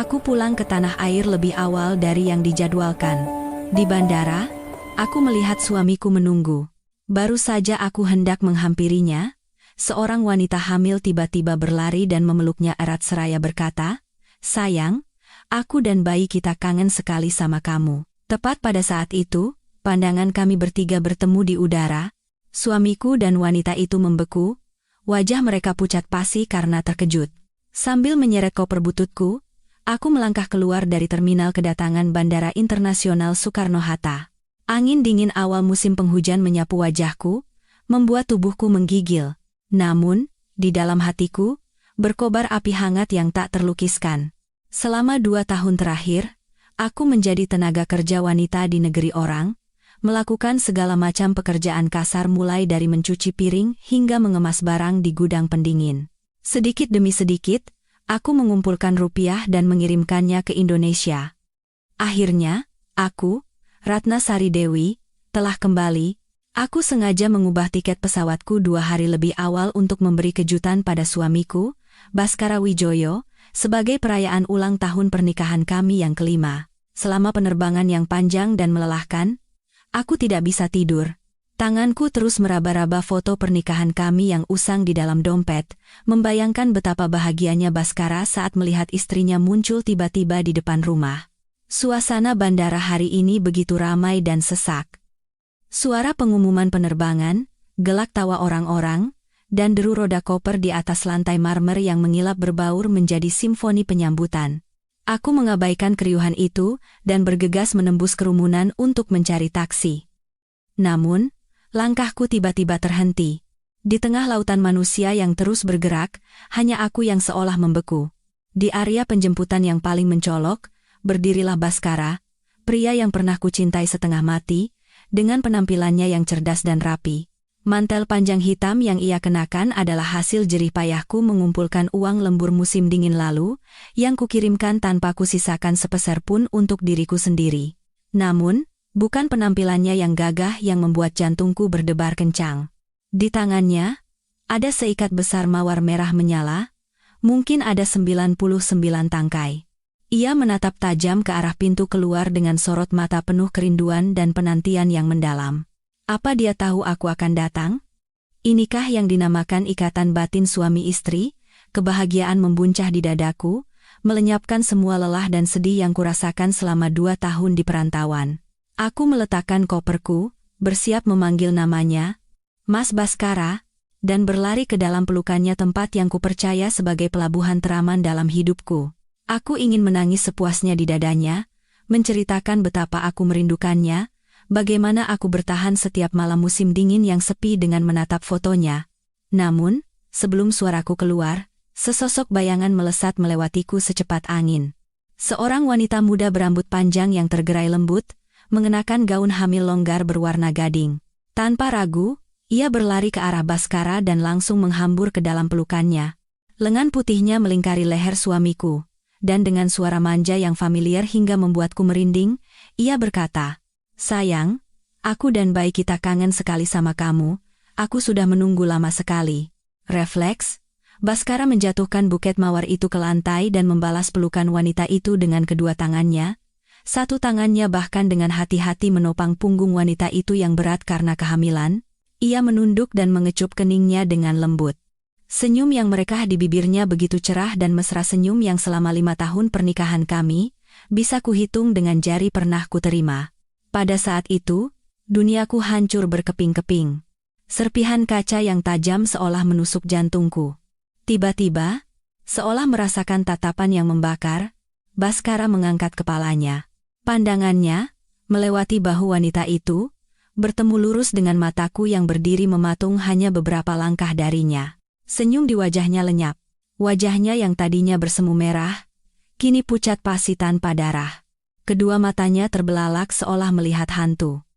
Aku pulang ke tanah air lebih awal dari yang dijadwalkan. Di bandara, aku melihat suamiku menunggu. Baru saja aku hendak menghampirinya, seorang wanita hamil tiba-tiba berlari dan memeluknya erat seraya berkata, "Sayang, aku dan bayi kita kangen sekali sama kamu." Tepat pada saat itu, pandangan kami bertiga bertemu di udara. Suamiku dan wanita itu membeku, wajah mereka pucat pasi karena terkejut. Sambil menyeret koper bututku, aku melangkah keluar dari terminal kedatangan Bandara Internasional Soekarno-Hatta. Angin dingin awal musim penghujan menyapu wajahku, membuat tubuhku menggigil. Namun, di dalam hatiku, berkobar api hangat yang tak terlukiskan. Selama 2 tahun terakhir, aku menjadi tenaga kerja wanita di negeri orang, melakukan segala macam pekerjaan kasar mulai dari mencuci piring hingga mengemas barang di gudang pendingin. Sedikit demi sedikit, aku mengumpulkan rupiah dan mengirimkannya ke Indonesia. Akhirnya, aku, Ratna Sari Dewi, telah kembali. Aku sengaja mengubah tiket pesawatku 2 hari lebih awal untuk memberi kejutan pada suamiku, Baskara Wijoyo, sebagai perayaan ulang tahun pernikahan kami yang kelima. Selama penerbangan yang panjang dan melelahkan, aku tidak bisa tidur. Tanganku terus meraba-raba foto pernikahan kami yang usang di dalam dompet, membayangkan betapa bahagianya Baskara saat melihat istrinya muncul tiba-tiba di depan rumah. Suasana bandara hari ini begitu ramai dan sesak. Suara pengumuman penerbangan, gelak tawa orang-orang, dan deru roda koper di atas lantai marmer yang mengilap berbaur menjadi simfoni penyambutan. Aku mengabaikan keriuhan itu dan bergegas menembus kerumunan untuk mencari taksi. Namun, langkahku tiba-tiba terhenti. Di tengah lautan manusia yang terus bergerak, hanya aku yang seolah membeku. Di area penjemputan yang paling mencolok, berdirilah Baskara, pria yang pernah kucintai setengah mati, dengan penampilannya yang cerdas dan rapi. Mantel panjang hitam yang ia kenakan adalah hasil jerih payahku mengumpulkan uang lembur musim dingin lalu, yang kukirimkan tanpa kusisakan sepeser pun untuk diriku sendiri. Namun, bukan penampilannya yang gagah yang membuat jantungku berdebar kencang. Di tangannya, ada seikat besar mawar merah menyala, mungkin ada 99 tangkai. Ia menatap tajam ke arah pintu keluar dengan sorot mata penuh kerinduan dan penantian yang mendalam. Apa dia tahu aku akan datang? Inikah yang dinamakan ikatan batin suami istri? Kebahagiaan membuncah di dadaku, melenyapkan semua lelah dan sedih yang kurasakan selama 2 tahun di perantauan. Aku meletakkan koperku, bersiap memanggil namanya, Mas Baskara, dan berlari ke dalam pelukannya tempat yang kupercaya sebagai pelabuhan teraman dalam hidupku. Aku ingin menangis sepuasnya di dadanya, menceritakan betapa aku merindukannya, bagaimana aku bertahan setiap malam musim dingin yang sepi dengan menatap fotonya. Namun, sebelum suaraku keluar, sesosok bayangan melesat melewatiku secepat angin. Seorang wanita muda berambut panjang yang tergerai lembut, mengenakan gaun hamil longgar berwarna gading. Tanpa ragu, ia berlari ke arah Baskara dan langsung menghambur ke dalam pelukannya. Lengan putihnya melingkari leher suamiku, dan dengan suara manja yang familiar hingga membuatku merinding, ia berkata, "Sayang, aku dan bayi kita kangen sekali sama kamu, aku sudah menunggu lama sekali." Refleks, Baskara menjatuhkan buket mawar itu ke lantai dan membalas pelukan wanita itu dengan kedua tangannya. Satu tangannya bahkan dengan hati-hati menopang punggung wanita itu yang berat karena kehamilan. Ia menunduk dan mengecup keningnya dengan lembut. Senyum yang merekah di bibirnya begitu cerah dan mesra, senyum yang selama 5 tahun pernikahan kami, bisa kuhitung dengan jari pernah kuterima. Pada saat itu, duniaku hancur berkeping-keping. Serpihan kaca yang tajam seolah menusuk jantungku. Tiba-tiba, seolah merasakan tatapan yang membakar, Baskara mengangkat kepalanya. Pandangannya, melewati bahu wanita itu, bertemu lurus dengan mataku yang berdiri mematung hanya beberapa langkah darinya. Senyum di wajahnya lenyap. Wajahnya yang tadinya bersemu merah, kini pucat pasi tanpa darah. Kedua matanya terbelalak seolah melihat hantu.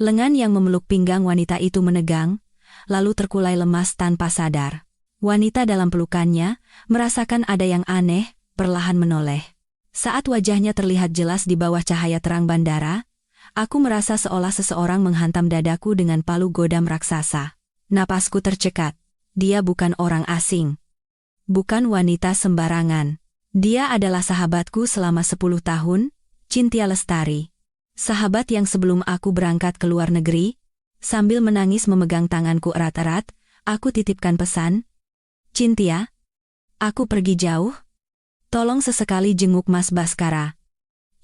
Lengan yang memeluk pinggang wanita itu menegang, lalu terkulai lemas tanpa sadar. Wanita dalam pelukannya merasakan ada yang aneh, perlahan menoleh. Saat wajahnya terlihat jelas di bawah cahaya terang bandara, aku merasa seolah seseorang menghantam dadaku dengan palu godam raksasa. Napasku tercekat. Dia bukan orang asing. Bukan wanita sembarangan. Dia adalah sahabatku selama 10 tahun, Cynthia Lestari. Sahabat yang sebelum aku berangkat ke luar negeri, sambil menangis memegang tanganku erat-erat, aku titipkan pesan, Cynthia, aku pergi jauh. Tolong sesekali jenguk Mas Baskara.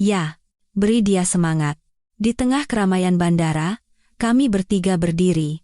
Ya, beri dia semangat. Di tengah keramaian bandara, kami bertiga berdiri.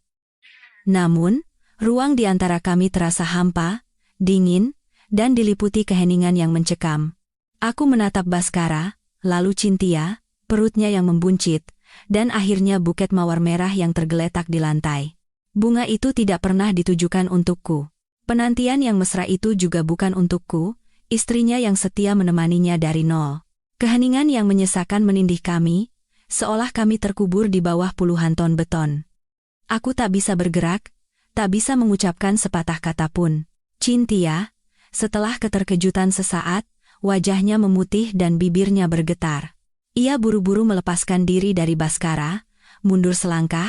Namun, ruang di antara kami terasa hampa, dingin, dan diliputi keheningan yang mencekam. Aku menatap Baskara, lalu Cynthia, perutnya yang membuncit, dan akhirnya buket mawar merah yang tergeletak di lantai. Bunga itu tidak pernah ditujukan untukku. Penantian yang mesra itu juga bukan untukku, istrinya yang setia menemaninya dari nol. Keheningan yang menyesakan menindih kami, seolah kami terkubur di bawah puluhan ton beton. Aku tak bisa bergerak, tak bisa mengucapkan sepatah kata pun. Cynthia, setelah keterkejutan sesaat, wajahnya memutih dan bibirnya bergetar. Ia buru-buru melepaskan diri dari Baskara, mundur selangkah,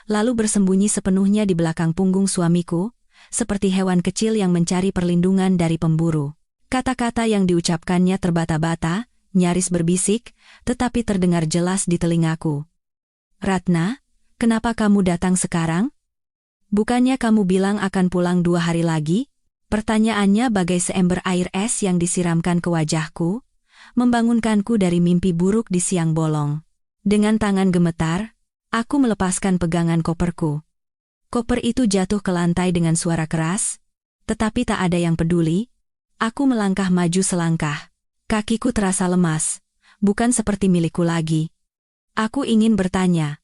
lalu bersembunyi sepenuhnya di belakang punggung suamiku, seperti hewan kecil yang mencari perlindungan dari pemburu. Kata-kata yang diucapkannya terbata-bata, nyaris berbisik, tetapi terdengar jelas di telingaku. Ratna, kenapa kamu datang sekarang? Bukannya kamu bilang akan pulang 2 hari lagi? Pertanyaannya bagai seember air es yang disiramkan ke wajahku, membangunkanku dari mimpi buruk di siang bolong. Dengan tangan gemetar, aku melepaskan pegangan koperku. Koper itu jatuh ke lantai dengan suara keras, tetapi tak ada yang peduli. Aku melangkah maju selangkah. Kakiku terasa lemas, bukan seperti milikku lagi. Aku ingin bertanya.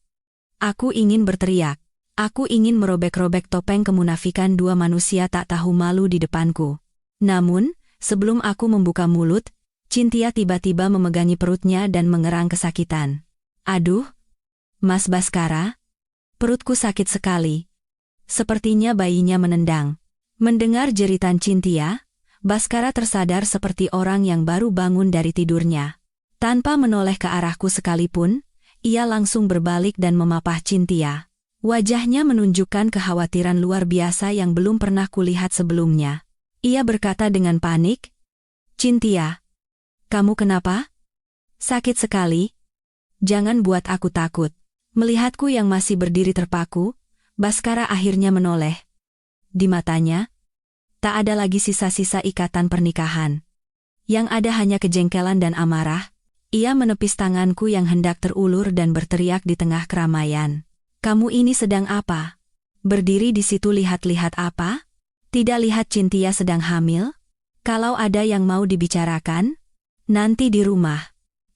Aku ingin berteriak. Aku ingin merobek-robek topeng kemunafikan 2 manusia tak tahu malu di depanku. Namun, sebelum aku membuka mulut, Cynthia tiba-tiba memegangi perutnya dan mengerang kesakitan. Aduh, Mas Baskara, perutku sakit sekali. Sepertinya bayinya menendang. Mendengar jeritan Cynthia, Baskara tersadar seperti orang yang baru bangun dari tidurnya. Tanpa menoleh ke arahku sekalipun, ia langsung berbalik dan memapah Cynthia. Wajahnya menunjukkan kekhawatiran luar biasa yang belum pernah kulihat sebelumnya. Ia berkata dengan panik, Cynthia, kamu kenapa? Sakit sekali? Jangan buat aku takut. Melihatku yang masih berdiri terpaku, Baskara akhirnya menoleh. Di matanya, tak ada lagi sisa-sisa ikatan pernikahan. Yang ada hanya kejengkelan dan amarah. Ia menepis tanganku yang hendak terulur dan berteriak di tengah keramaian. Kamu ini sedang apa? Berdiri di situ lihat-lihat apa? Tidak lihat Cynthia sedang hamil? Kalau ada yang mau dibicarakan, nanti di rumah.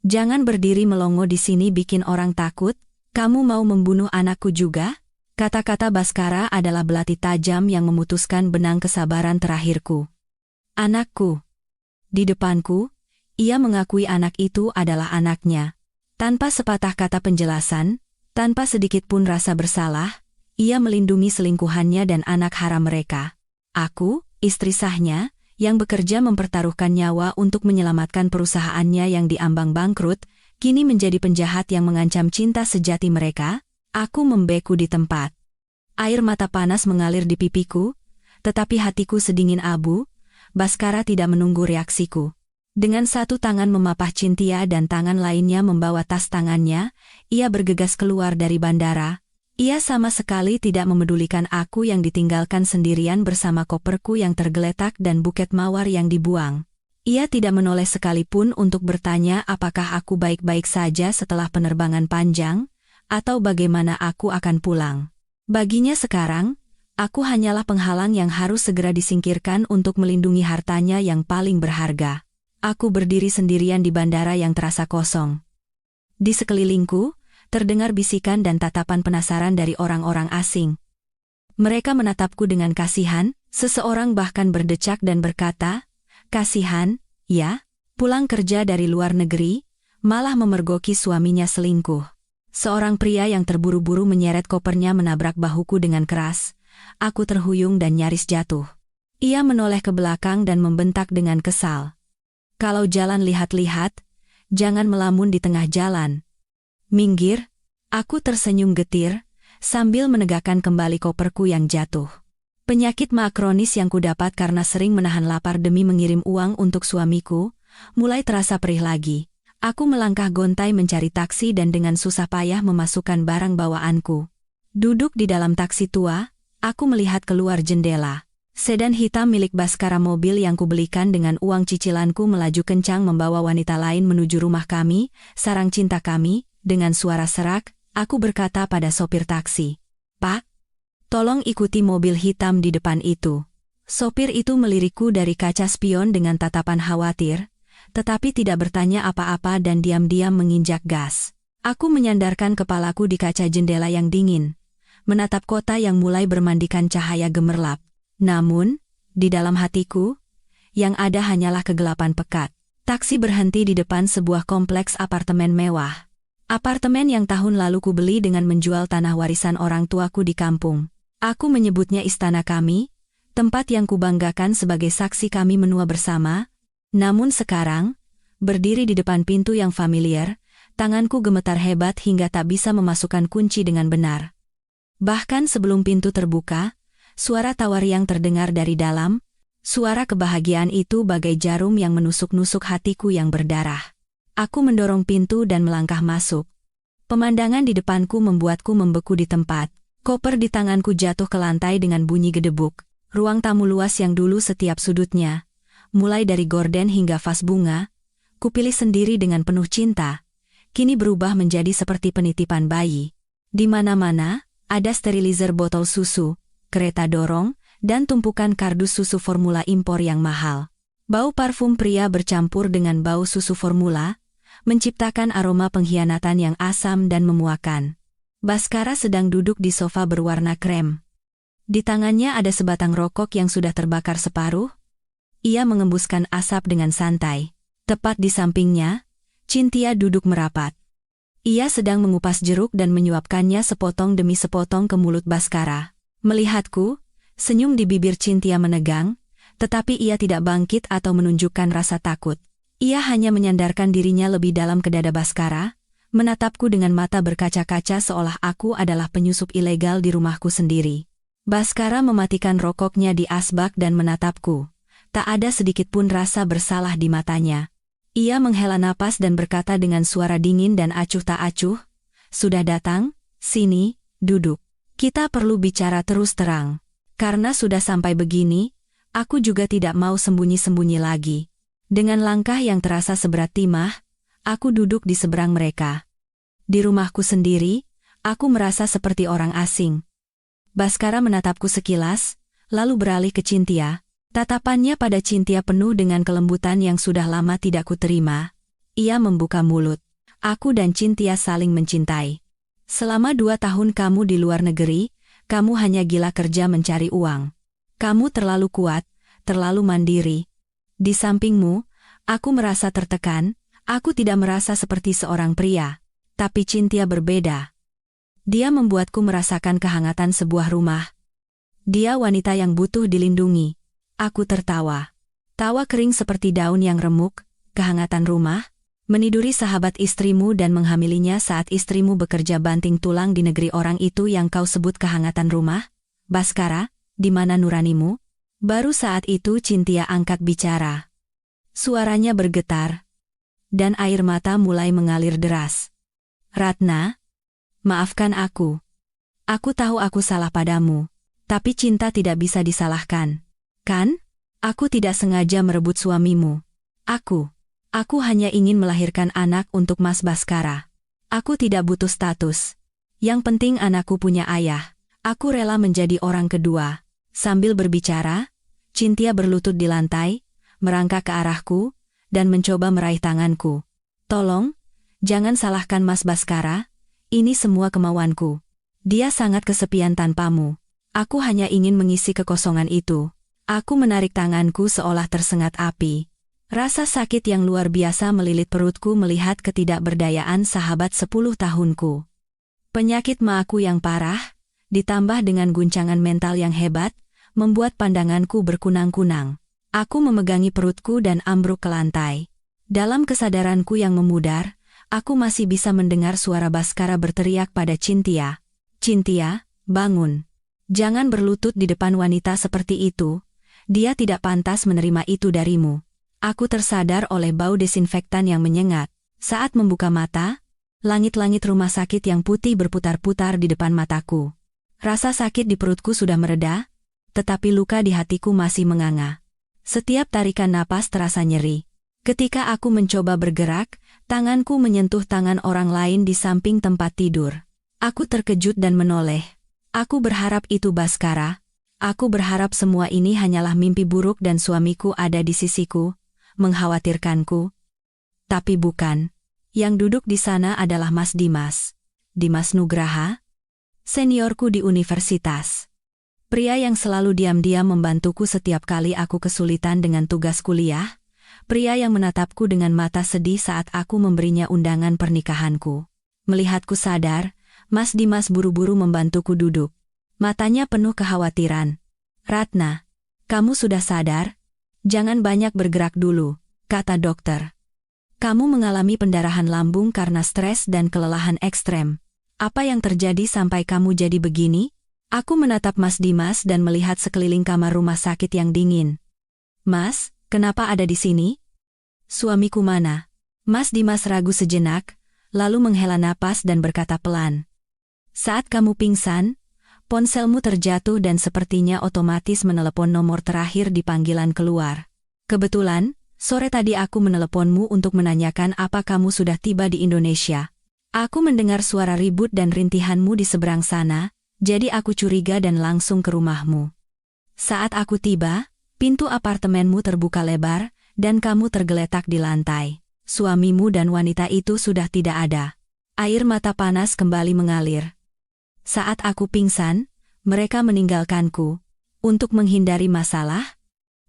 Jangan berdiri melongo di sini bikin orang takut. Kamu mau membunuh anakku juga? Kata-kata Baskara adalah belati tajam yang memutuskan benang kesabaran terakhirku. Anakku. Di depanku, ia mengakui anak itu adalah anaknya. Tanpa sepatah kata penjelasan, tanpa sedikit pun rasa bersalah, ia melindungi selingkuhannya dan anak haram mereka. Aku, istri sahnya, yang bekerja mempertaruhkan nyawa untuk menyelamatkan perusahaannya yang diambang bangkrut, kini menjadi penjahat yang mengancam cinta sejati mereka. Aku membeku di tempat. Air mata panas mengalir di pipiku, tetapi hatiku sedingin abu. Baskara tidak menunggu reaksiku. Dengan satu tangan memapah Cynthia dan tangan lainnya membawa tas tangannya, ia bergegas keluar dari bandara. Ia sama sekali tidak memedulikan aku yang ditinggalkan sendirian bersama koperku yang tergeletak dan buket mawar yang dibuang. Ia tidak menoleh sekalipun untuk bertanya apakah aku baik-baik saja setelah penerbangan panjang, atau bagaimana aku akan pulang. Baginya sekarang, aku hanyalah penghalang yang harus segera disingkirkan untuk melindungi hartanya yang paling berharga. Aku berdiri sendirian di bandara yang terasa kosong. Di sekelilingku, terdengar bisikan dan tatapan penasaran dari orang-orang asing. Mereka menatapku dengan kasihan, seseorang bahkan berdecak dan berkata, kasihan, ya, pulang kerja dari luar negeri, malah memergoki suaminya selingkuh. Seorang pria yang terburu-buru menyeret kopernya menabrak bahuku dengan keras. Aku terhuyung dan nyaris jatuh. Ia menoleh ke belakang dan membentak dengan kesal. Kalau jalan lihat-lihat, jangan melamun di tengah jalan. Minggir, aku tersenyum getir, sambil menegakkan kembali koperku yang jatuh. Penyakit ma kronis yang kudapat karena sering menahan lapar demi mengirim uang untuk suamiku, mulai terasa perih lagi. Aku melangkah gontai mencari taksi dan dengan susah payah memasukkan barang bawaanku. Duduk di dalam taksi tua, aku melihat keluar jendela. Sedan hitam milik Baskara, mobil yang kubelikan dengan uang cicilanku, melaju kencang membawa wanita lain menuju rumah kami, sarang cinta kami. Dengan suara serak, aku berkata pada sopir taksi, "Pak, tolong ikuti mobil hitam di depan itu." Sopir itu melirikku dari kaca spion dengan tatapan khawatir, tetapi tidak bertanya apa-apa dan diam-diam menginjak gas. Aku menyandarkan kepalaku di kaca jendela yang dingin, menatap kota yang mulai bermandikan cahaya gemerlap. Namun, di dalam hatiku, yang ada hanyalah kegelapan pekat. Taksi berhenti di depan sebuah kompleks apartemen mewah. Apartemen yang tahun lalu kubeli dengan menjual tanah warisan orang tuaku di kampung. Aku menyebutnya istana kami, tempat yang kubanggakan sebagai saksi kami menua bersama. Namun sekarang, berdiri di depan pintu yang familiar, tanganku gemetar hebat hingga tak bisa memasukkan kunci dengan benar. Bahkan sebelum pintu terbuka, suara tawar yang terdengar dari dalam, suara kebahagiaan itu bagai jarum yang menusuk-nusuk hatiku yang berdarah. Aku mendorong pintu dan melangkah masuk. Pemandangan di depanku membuatku membeku di tempat. Koper di tanganku jatuh ke lantai dengan bunyi gedebuk. Ruang tamu luas yang dulu setiap sudutnya, mulai dari gorden hingga vas bunga, kupilih sendiri dengan penuh cinta, kini berubah menjadi seperti penitipan bayi. Di mana-mana, ada sterilizer botol susu, kereta dorong, dan tumpukan kardus susu formula impor yang mahal. Bau parfum pria bercampur dengan bau susu formula, menciptakan aroma pengkhianatan yang asam dan memuakan. Baskara sedang duduk di sofa berwarna krem. Di tangannya ada sebatang rokok yang sudah terbakar separuh. Ia mengembuskan asap dengan santai. Tepat di sampingnya, Cynthia duduk merapat. Ia sedang mengupas jeruk dan menyuapkannya sepotong demi sepotong ke mulut Baskara. Melihatku, senyum di bibir Cynthia menegang, tetapi ia tidak bangkit atau menunjukkan rasa takut. Ia hanya menyandarkan dirinya lebih dalam ke dada Baskara, menatapku dengan mata berkaca-kaca seolah aku adalah penyusup ilegal di rumahku sendiri. Baskara mematikan rokoknya di asbak dan menatapku. Tak ada sedikit pun rasa bersalah di matanya. Ia menghela napas dan berkata dengan suara dingin dan acuh tak acuh, "Sudah datang? Sini, duduk. Kita perlu bicara terus terang. Karena sudah sampai begini, aku juga tidak mau sembunyi-sembunyi lagi." Dengan langkah yang terasa seberat timah, aku duduk di seberang mereka. Di rumahku sendiri, aku merasa seperti orang asing. Baskara menatapku sekilas, lalu beralih ke Cynthia. Tatapannya pada Cynthia penuh dengan kelembutan yang sudah lama tidak kuterima. Ia membuka mulut. Aku dan Cynthia saling mencintai. Selama 2 tahun kamu di luar negeri, kamu hanya gila kerja mencari uang. Kamu terlalu kuat, terlalu mandiri. Di sampingmu, aku merasa tertekan. Aku tidak merasa seperti seorang pria, tapi Cynthia berbeda. Dia membuatku merasakan kehangatan sebuah rumah. Dia wanita yang butuh dilindungi. Aku tertawa. Tawa kering seperti daun yang remuk, kehangatan rumah, meniduri sahabat istrimu dan menghamilinya saat istrimu bekerja banting tulang di negeri orang itu yang kau sebut kehangatan rumah. Baskara, di mana nuranimu? Baru saat itu Cynthia angkat bicara. Suaranya bergetar, dan air mata mulai mengalir deras. "Ratna, maafkan aku. Aku tahu aku salah padamu, tapi cinta tidak bisa disalahkan. Kan? Aku tidak sengaja merebut suamimu. Aku hanya ingin melahirkan anak untuk Mas Baskara. Aku tidak butuh status. Yang penting anakku punya ayah. Aku rela menjadi orang kedua." Sambil berbicara, Cynthia berlutut di lantai, merangkak ke arahku, dan mencoba meraih tanganku. "Tolong, jangan salahkan Mas Baskara, ini semua kemauanku. Dia sangat kesepian tanpamu. Aku hanya ingin mengisi kekosongan itu." Aku menarik tanganku seolah tersengat api. Rasa sakit yang luar biasa melilit perutku melihat ketidakberdayaan sahabat 10 tahunku. Penyakit maku yang parah, ditambah dengan guncangan mental yang hebat, membuat pandanganku berkunang-kunang. Aku memegangi perutku dan ambruk ke lantai. Dalam kesadaranku yang memudar, aku masih bisa mendengar suara Baskara berteriak pada Cynthia. "Cynthia, bangun. Jangan berlutut di depan wanita seperti itu. Dia tidak pantas menerima itu darimu. Aku tersadar oleh bau desinfektan yang menyengat. Saat membuka mata, langit-langit rumah sakit yang putih berputar-putar di depan mataku. Rasa sakit di perutku sudah mereda, tetapi luka di hatiku masih menganga. Setiap tarikan napas terasa nyeri. Ketika aku mencoba bergerak, tanganku menyentuh tangan orang lain di samping tempat tidur. Aku terkejut dan menoleh. Aku berharap itu Bhaskara. Aku berharap semua ini hanyalah mimpi buruk dan suamiku ada di sisiku, mengkhawatirkanku. Tapi bukan. Yang duduk di sana adalah Mas Dimas. Dimas Nugraha, seniorku di universitas. Pria yang selalu diam-diam membantuku setiap kali aku kesulitan dengan tugas kuliah. Pria yang menatapku dengan mata sedih saat aku memberinya undangan pernikahanku. Melihatku sadar, Mas Dimas buru-buru membantuku duduk. Matanya penuh kekhawatiran. "Ratna, kamu sudah sadar? Jangan banyak bergerak dulu," kata dokter. "Kamu mengalami pendarahan lambung karena stres dan kelelahan ekstrem. Apa yang terjadi sampai kamu jadi begini?" Aku menatap Mas Dimas dan melihat sekeliling kamar rumah sakit yang dingin. "Mas, kenapa ada di sini? Suamiku mana?" Mas Dimas ragu sejenak, lalu menghela napas dan berkata pelan. "Saat kamu pingsan, ponselmu terjatuh dan sepertinya otomatis menelepon nomor terakhir di panggilan keluar. Kebetulan, sore tadi aku meneleponmu untuk menanyakan apa kamu sudah tiba di Indonesia. Aku mendengar suara ribut dan rintihanmu di seberang sana, jadi aku curiga dan langsung ke rumahmu. Saat aku tiba, pintu apartemenmu terbuka lebar, dan kamu tergeletak di lantai. Suamimu dan wanita itu sudah tidak ada." Air mata panas kembali mengalir. "Saat aku pingsan, mereka meninggalkanku. Untuk menghindari masalah?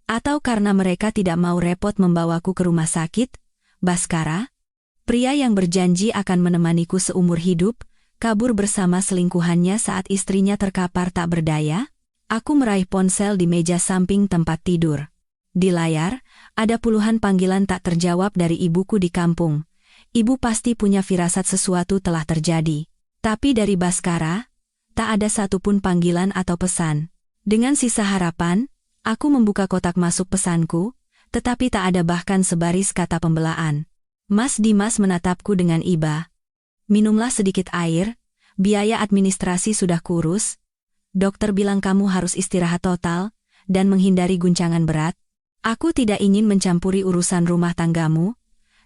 Atau karena mereka tidak mau repot membawaku ke rumah sakit? Bhaskara, pria yang berjanji akan menemaniku seumur hidup, kabur bersama selingkuhannya saat istrinya terkapar tak berdaya?" Aku meraih ponsel di meja samping tempat tidur. Di layar, ada puluhan panggilan tak terjawab dari ibuku di kampung. Ibu pasti punya firasat sesuatu telah terjadi. Tapi dari Bhaskara, tak ada satupun panggilan atau pesan. Dengan sisa harapan, aku membuka kotak masuk pesanku, tetapi tak ada bahkan sebaris kata pembelaan. Mas Dimas menatapku dengan iba. "Minumlah sedikit air, biaya administrasi sudah kurus. Dokter bilang kamu harus istirahat total, dan menghindari guncangan berat. Aku tidak ingin mencampuri urusan rumah tanggamu,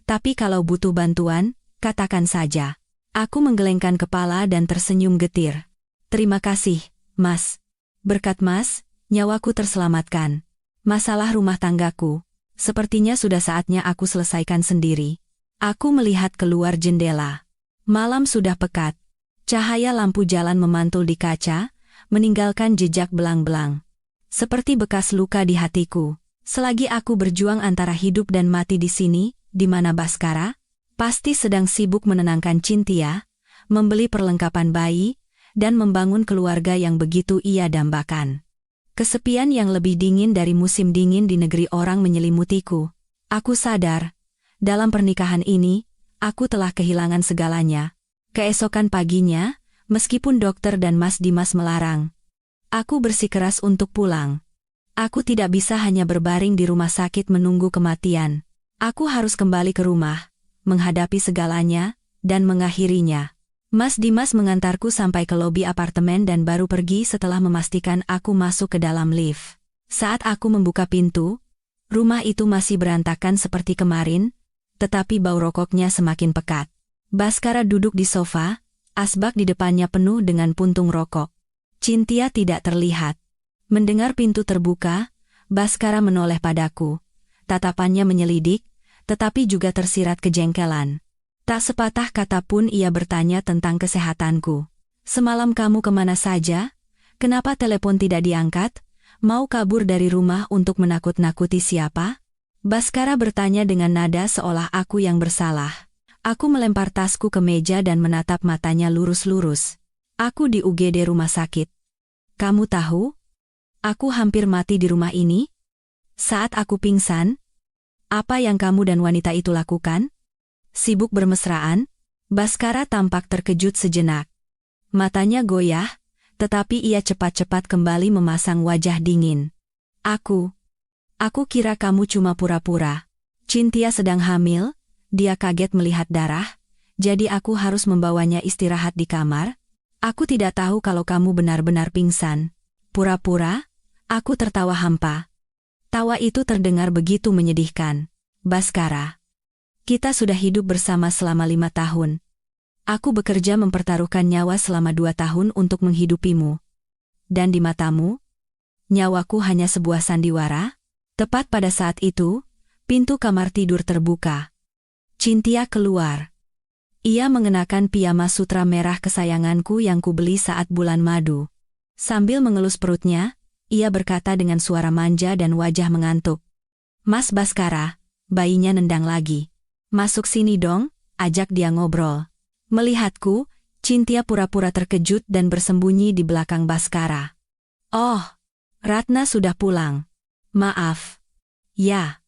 tapi kalau butuh bantuan, katakan saja." Aku menggelengkan kepala dan tersenyum getir. "Terima kasih, Mas. Berkat Mas, nyawaku terselamatkan. Masalah rumah tanggaku, sepertinya sudah saatnya aku selesaikan sendiri." Aku melihat keluar jendela. Malam sudah pekat. Cahaya lampu jalan memantul di kaca, meninggalkan jejak belang-belang. Seperti bekas luka di hatiku. Selagi aku berjuang antara hidup dan mati di sini, di mana Bhaskara, pasti sedang sibuk menenangkan Cynthia, membeli perlengkapan bayi, dan membangun keluarga yang begitu ia dambakan. Kesepian yang lebih dingin dari musim dingin di negeri orang menyelimutiku. Aku sadar, dalam pernikahan ini, aku telah kehilangan segalanya. Keesokan paginya, meskipun dokter dan Mas Dimas melarang, aku bersikeras untuk pulang. Aku tidak bisa hanya berbaring di rumah sakit menunggu kematian. Aku harus kembali ke rumah, menghadapi segalanya, dan mengakhirinya. Mas Dimas mengantarku sampai ke lobi apartemen dan baru pergi setelah memastikan aku masuk ke dalam lift. Saat aku membuka pintu, rumah itu masih berantakan seperti kemarin, tetapi bau rokoknya semakin pekat. Bhaskara duduk di sofa, asbak di depannya penuh dengan puntung rokok. Cynthia tidak terlihat. Mendengar pintu terbuka, Bhaskara menoleh padaku. Tatapannya menyelidik, tetapi juga tersirat kejengkelan. Tak sepatah kata pun ia bertanya tentang kesehatanku. "Semalam kamu kemana saja? Kenapa telepon tidak diangkat? Mau kabur dari rumah untuk menakut-nakuti siapa?" Bhaskara bertanya dengan nada seolah aku yang bersalah. Aku melempar tasku ke meja dan menatap matanya lurus-lurus. "Aku di UGD rumah sakit. Kamu tahu? Aku hampir mati di rumah ini. Saat aku pingsan, apa yang kamu dan wanita itu lakukan? Sibuk bermesraan?" Bhaskara tampak terkejut sejenak. Matanya goyah, Tetapi ia cepat-cepat kembali memasang wajah dingin. Aku kira kamu cuma pura-pura. Cynthia sedang hamil, dia kaget melihat darah, jadi aku harus membawanya istirahat di kamar. Aku tidak tahu kalau kamu benar-benar pingsan. Pura-pura? Aku tertawa hampa. Tawa itu terdengar begitu menyedihkan. Bhaskara, kita sudah hidup bersama selama 5 tahun. Aku bekerja mempertaruhkan nyawa selama 2 tahun untuk menghidupimu. Dan di matamu, nyawaku hanya sebuah sandiwara? Tepat pada saat itu, pintu kamar tidur terbuka. Cynthia keluar. Ia mengenakan piyama sutra merah kesayanganku yang kubeli saat bulan madu. Sambil mengelus perutnya, ia berkata dengan suara manja dan wajah mengantuk. Mas Bhaskara, bayinya nendang lagi. Masuk sini dong, ajak dia ngobrol. Melihatku, Cynthia pura-pura terkejut dan bersembunyi di belakang Bhaskara. Oh, Ratna sudah pulang. Maaf. Ya,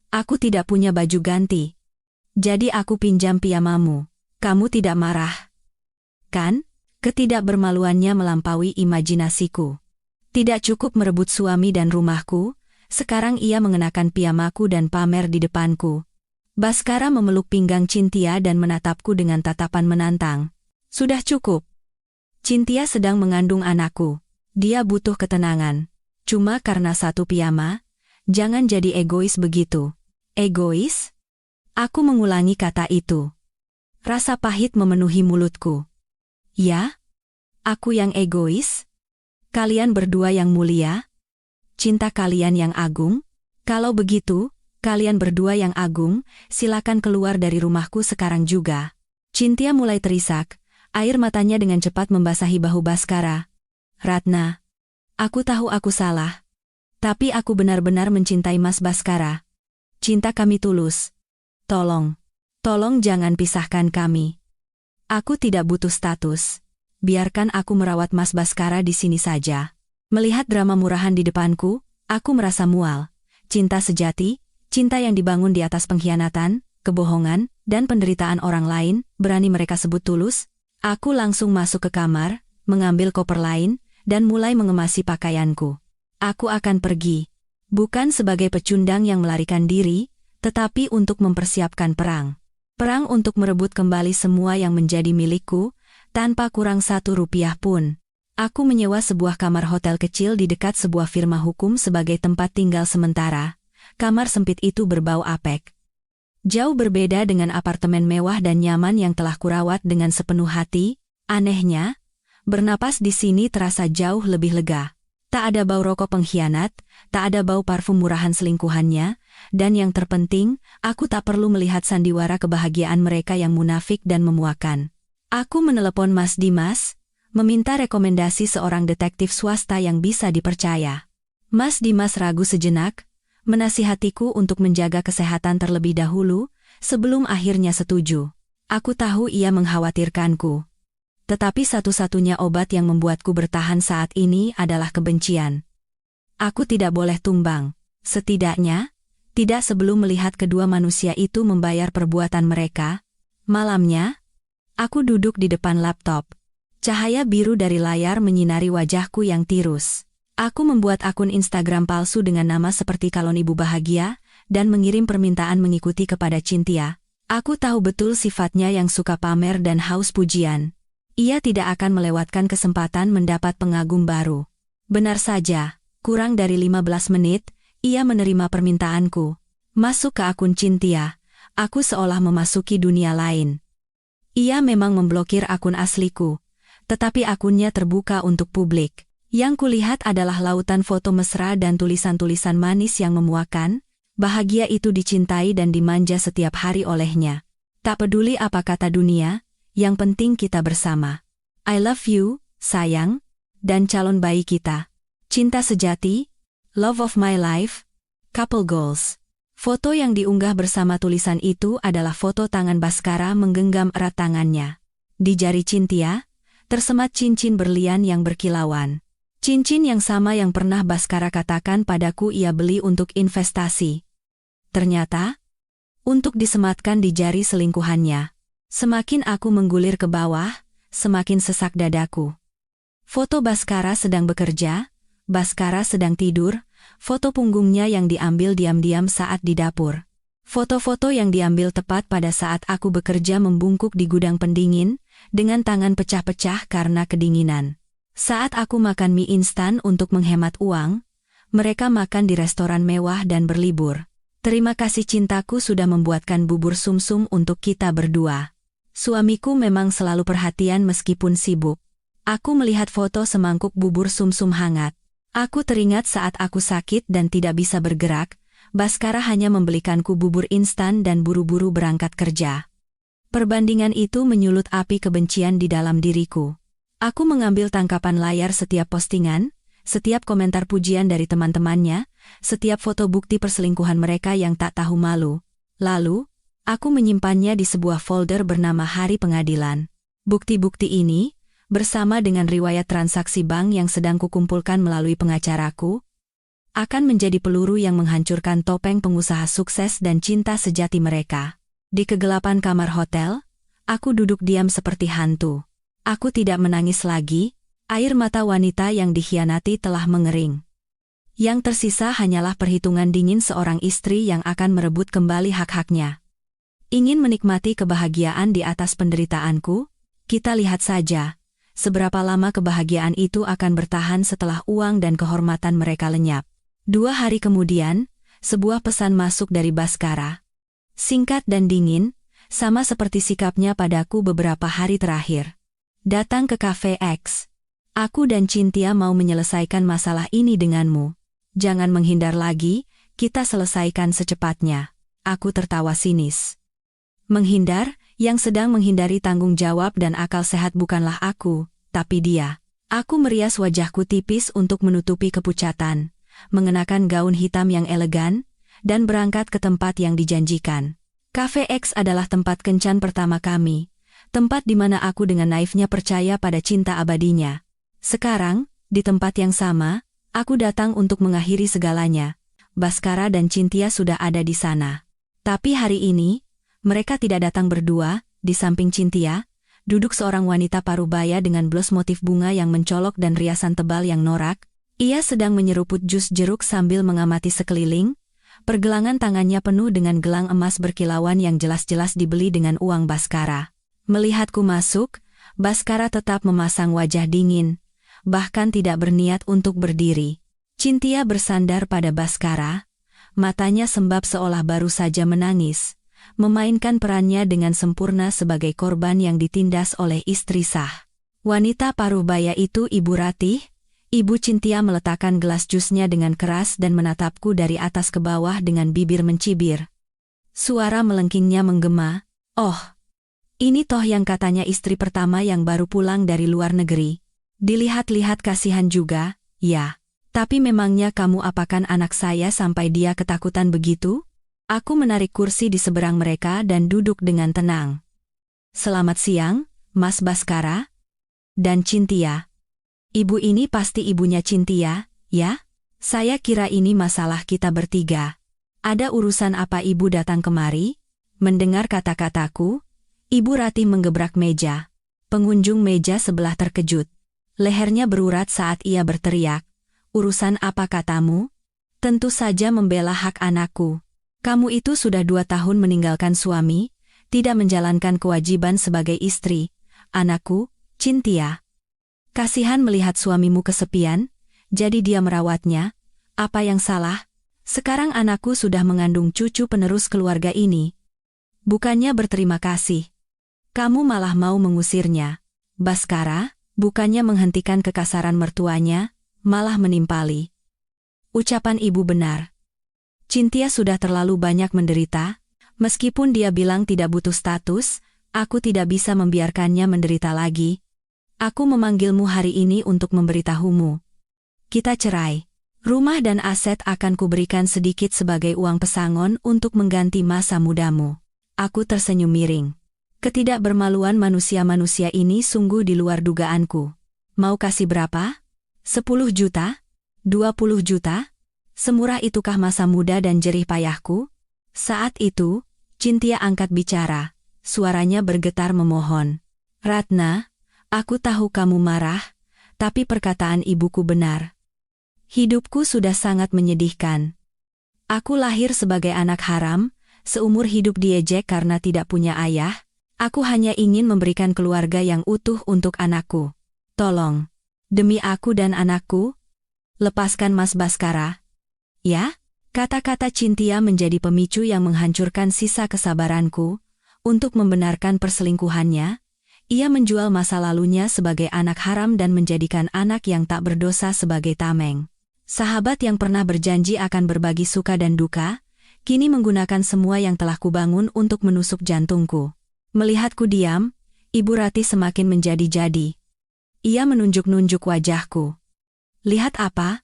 aku tidak punya baju ganti. Jadi aku pinjam piyamamu. Kamu tidak marah, kan? Ketidakbermaluannya melampaui imajinasiku. Tidak cukup merebut suami dan rumahku, sekarang ia mengenakan piyamaku dan pamer di depanku. Bhaskara memeluk pinggang Cynthia dan menatapku dengan tatapan menantang. Sudah cukup. Cynthia sedang mengandung anakku. Dia butuh ketenangan. Cuma karena satu piyama, jangan jadi egois begitu. Egois? Aku mengulangi kata itu. Rasa pahit memenuhi mulutku. Ya? Aku yang egois? Kalian berdua yang mulia? Cinta kalian yang agung? Kalau begitu, kalian berdua yang agung, silakan keluar dari rumahku sekarang juga. Cynthia mulai terisak, air matanya dengan cepat membasahi bahu Bhaskara. Ratna, aku tahu aku salah. Tapi aku benar-benar mencintai Mas Bhaskara. Cinta kami tulus. Tolong jangan pisahkan kami. Aku tidak butuh status. Biarkan aku merawat Mas Bhaskara di sini saja. Melihat drama murahan di depanku, aku merasa mual. Cinta sejati, cinta yang dibangun di atas pengkhianatan, kebohongan, dan penderitaan orang lain, berani mereka sebut tulus? Aku langsung masuk ke kamar, mengambil koper lain, dan mulai mengemasi pakaianku. Aku akan pergi. Bukan sebagai pecundang yang melarikan diri, tetapi untuk mempersiapkan perang. Perang untuk merebut kembali semua yang menjadi milikku, tanpa kurang 1 rupiah pun. Aku menyewa sebuah kamar hotel kecil di dekat sebuah firma hukum sebagai tempat tinggal sementara. Kamar sempit itu berbau apek. Jauh berbeda dengan apartemen mewah dan nyaman yang telah kurawat dengan sepenuh hati. Anehnya, bernapas di sini terasa jauh lebih lega. Tak ada bau rokok pengkhianat, tak ada bau parfum murahan selingkuhannya, dan yang terpenting, aku tak perlu melihat sandiwara kebahagiaan mereka yang munafik dan memuakan. Aku menelepon Mas Dimas, meminta rekomendasi seorang detektif swasta yang bisa dipercaya. Mas Dimas ragu sejenak, menasihatiku untuk menjaga kesehatan terlebih dahulu, sebelum akhirnya setuju. Aku tahu ia mengkhawatirkanku. Tetapi satu-satunya obat yang membuatku bertahan saat ini adalah kebencian. Aku tidak boleh tumbang, setidaknya, tidak sebelum melihat kedua manusia itu membayar perbuatan mereka. Malamnya, aku duduk di depan laptop. Cahaya biru dari layar menyinari wajahku yang tirus. Aku membuat akun Instagram palsu dengan nama seperti Kalon Ibu Bahagia, dan mengirim permintaan mengikuti kepada Cynthia. Aku tahu betul sifatnya yang suka pamer dan haus pujian. Ia tidak akan melewatkan kesempatan mendapat pengagum baru. Benar saja, kurang dari 15 menit, ia menerima permintaanku. Masuk ke akun Cynthia, aku seolah memasuki dunia lain. Ia memang memblokir akun asliku, tetapi akunnya terbuka untuk publik. Yang kulihat adalah lautan foto mesra dan tulisan-tulisan manis yang memuakan. Bahagia itu dicintai dan dimanja setiap hari olehnya. Tak peduli apa kata dunia, yang penting kita bersama. I love you, sayang, dan calon bayi kita. Cinta sejati, love of my life, couple goals. Foto yang diunggah bersama tulisan itu adalah foto tangan Bhaskara menggenggam erat tangannya. Di jari Cynthia, tersemat cincin berlian yang berkilauan. Cincin yang sama yang pernah Bhaskara katakan padaku ia beli untuk investasi. Ternyata, untuk disematkan di jari selingkuhannya. Semakin aku menggulir ke bawah, semakin sesak dadaku. Foto Baskara sedang bekerja, Baskara sedang tidur, foto punggungnya yang diambil diam-diam saat di dapur. Foto-foto yang diambil tepat pada saat aku bekerja membungkuk di gudang pendingin, dengan tangan pecah-pecah karena kedinginan. Saat aku makan mie instan untuk menghemat uang, mereka makan di restoran mewah dan berlibur. Terima kasih cintaku sudah membuatkan bubur sumsum untuk kita berdua. Suamiku memang selalu perhatian meskipun sibuk. Aku melihat foto semangkuk bubur sumsum hangat. Aku teringat saat aku sakit dan tidak bisa bergerak, Baskara hanya membelikanku bubur instan dan buru-buru berangkat kerja. Perbandingan itu menyulut api kebencian di dalam diriku. Aku mengambil tangkapan layar setiap postingan, setiap komentar pujian dari teman-temannya, setiap foto bukti perselingkuhan mereka yang tak tahu malu. Lalu, aku menyimpannya di sebuah folder bernama Hari Pengadilan. Bukti-bukti ini, bersama dengan riwayat transaksi bank yang sedang kukumpulkan melalui pengacaraku, akan menjadi peluru yang menghancurkan topeng pengusaha sukses dan cinta sejati mereka. Di kegelapan kamar hotel, aku duduk diam seperti hantu. Aku tidak menangis lagi, air mata wanita yang dikhianati telah mengering. Yang tersisa hanyalah perhitungan dingin seorang istri yang akan merebut kembali hak-haknya. Ingin menikmati kebahagiaan di atas penderitaanku? Kita lihat saja, seberapa lama kebahagiaan itu akan bertahan setelah uang dan kehormatan mereka lenyap. 2 hari kemudian, sebuah pesan masuk dari Baskara. Singkat dan dingin, sama seperti sikapnya padaku beberapa hari terakhir. Datang ke Cafe X. Aku dan Cynthia mau menyelesaikan masalah ini denganmu. Jangan menghindar lagi, kita selesaikan secepatnya. Aku tertawa sinis. Menghindar, yang sedang menghindari tanggung jawab dan akal sehat bukanlah aku, tapi dia. Aku merias wajahku tipis untuk menutupi kepucatan, mengenakan gaun hitam yang elegan, dan berangkat ke tempat yang dijanjikan. Cafe X adalah tempat kencan pertama kami, tempat di mana aku dengan naifnya percaya pada cinta abadinya. Sekarang, di tempat yang sama, aku datang untuk mengakhiri segalanya. Baskara dan Cynthia sudah ada di sana. Tapi hari ini, mereka tidak datang berdua. Di samping Cynthia, duduk seorang wanita parubaya dengan blos motif bunga yang mencolok dan riasan tebal yang norak. Ia sedang menyeruput jus jeruk sambil mengamati sekeliling. Pergelangan tangannya penuh dengan gelang emas berkilauan yang jelas-jelas dibeli dengan uang Baskara. Melihatku masuk, Baskara tetap memasang wajah dingin, bahkan tidak berniat untuk berdiri. Cynthia bersandar pada Baskara, matanya sembab seolah baru saja menangis, memainkan perannya dengan sempurna sebagai korban yang ditindas oleh istri sah. Wanita parubaya itu Ibu Ratih. Ibu Cynthia meletakkan gelas jusnya dengan keras dan menatapku dari atas ke bawah dengan bibir mencibir. Suara melengkingnya menggema, "Oh, ini toh yang katanya istri pertama yang baru pulang dari luar negeri. Dilihat-lihat kasihan juga, ya. Tapi memangnya kamu apakan anak saya sampai dia ketakutan begitu?" Aku menarik kursi di seberang mereka dan duduk dengan tenang. "Selamat siang, Mas Baskara dan Cynthia. Ibu ini pasti ibunya Cynthia, ya? Saya kira ini masalah kita bertiga. Ada urusan apa ibu datang kemari?" Mendengar kata-kataku, Ibu Ratih menggebrak meja. Pengunjung meja sebelah terkejut. Lehernya berurat saat ia berteriak, "Urusan apa katamu?" "Tentu saja membela hak anakku. Kamu itu sudah 2 tahun meninggalkan suami, tidak menjalankan kewajiban sebagai istri. Anakku, Cynthia. Kasihan melihat suamimu kesepian, jadi dia merawatnya. Apa yang salah? Sekarang anakku sudah mengandung cucu penerus keluarga ini. Bukannya berterima kasih, kamu malah mau mengusirnya." Baskara, bukannya menghentikan kekasaran mertuanya, malah menimpali. Ucapan ibu benar. Cynthia sudah terlalu banyak menderita. Meskipun dia bilang tidak butuh status, aku tidak bisa membiarkannya menderita lagi. Aku memanggilmu hari ini untuk memberitahumu. Kita cerai. Rumah dan aset akan kuberikan sedikit sebagai uang pesangon untuk mengganti masa mudamu. Aku tersenyum miring. Ketidakbermaluan manusia-manusia ini sungguh di luar dugaanku. Mau kasih berapa? 10 juta? 20 juta? Semurah itukah masa muda dan jerih payahku? Saat itu, Cynthia angkat bicara. Suaranya bergetar memohon. "Ratna, aku tahu kamu marah, tapi perkataan ibuku benar. Hidupku sudah sangat menyedihkan. Aku lahir sebagai anak haram, seumur hidup diejek karena tidak punya ayah. Aku hanya ingin memberikan keluarga yang utuh untuk anakku. Tolong, demi aku dan anakku, lepaskan Mas Baskara. Ya? Kata-kata Cynthia menjadi pemicu yang menghancurkan sisa kesabaranku. Untuk membenarkan perselingkuhannya, ia menjual masa lalunya sebagai anak haram dan menjadikan anak yang tak berdosa sebagai tameng. Sahabat yang pernah berjanji akan berbagi suka dan duka, kini menggunakan semua yang telah kubangun untuk menusuk jantungku. Melihatku diam, Ibu Ratih semakin menjadi-jadi. Ia menunjuk-nunjuk wajahku. Lihat apa?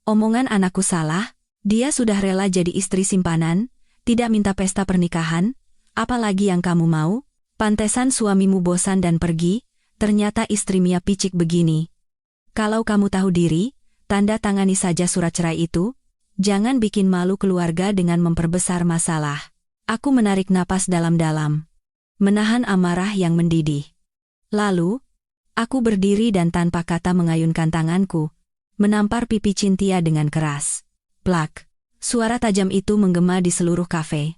Omongan anakku salah? Dia sudah rela jadi istri simpanan, tidak minta pesta pernikahan, apalagi yang kamu mau? Pantesan suamimu bosan dan pergi, ternyata istri Mia picik begini. Kalau kamu tahu diri, tanda tangani saja surat cerai itu, jangan bikin malu keluarga dengan memperbesar masalah. Aku menarik napas dalam-dalam, menahan amarah yang mendidih. Lalu, aku berdiri dan tanpa kata mengayunkan tanganku, menampar pipi Cynthia dengan keras. Plak! Suara tajam itu menggema di seluruh kafe.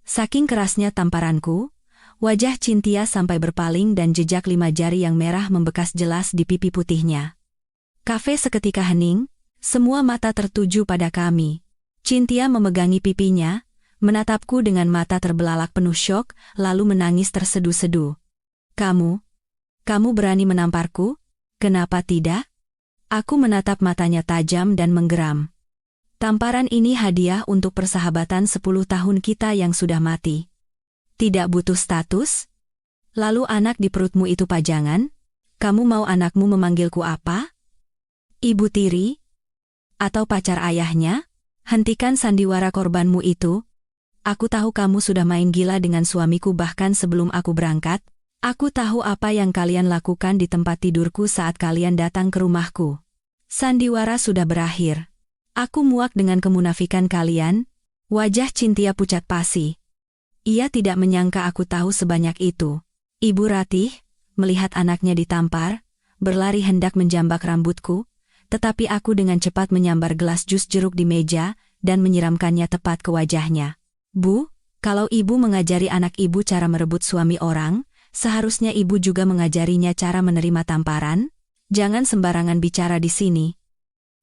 Saking kerasnya tamparanku, wajah Cynthia sampai berpaling dan jejak 5 jari yang merah membekas jelas di pipi putihnya. Kafe seketika hening, semua mata tertuju pada kami. Cynthia memegangi pipinya, menatapku dengan mata terbelalak penuh syok, lalu menangis tersedu-sedu. Kamu berani menamparku? Kenapa tidak? Aku menatap matanya tajam dan menggeram. Tamparan ini hadiah untuk persahabatan 10 tahun kita yang sudah mati. Tidak butuh status? Lalu anak di perutmu itu pajangan? Kamu mau anakmu memanggilku apa? Ibu tiri? Atau pacar ayahnya? Hentikan sandiwara korbanmu itu. Aku tahu kamu sudah main gila dengan suamiku bahkan sebelum aku berangkat. Aku tahu apa yang kalian lakukan di tempat tidurku saat kalian datang ke rumahku. Sandiwara sudah berakhir. Aku muak dengan kemunafikan kalian. Wajah Cynthia pucat pasi. Ia tidak menyangka aku tahu sebanyak itu. Ibu Ratih, melihat anaknya ditampar, berlari hendak menjambak rambutku, tetapi aku dengan cepat menyambar gelas jus jeruk di meja dan menyiramkannya tepat ke wajahnya. Bu, kalau ibu mengajari anak ibu cara merebut suami orang, seharusnya ibu juga mengajarinya cara menerima tamparan. Jangan sembarangan bicara di sini.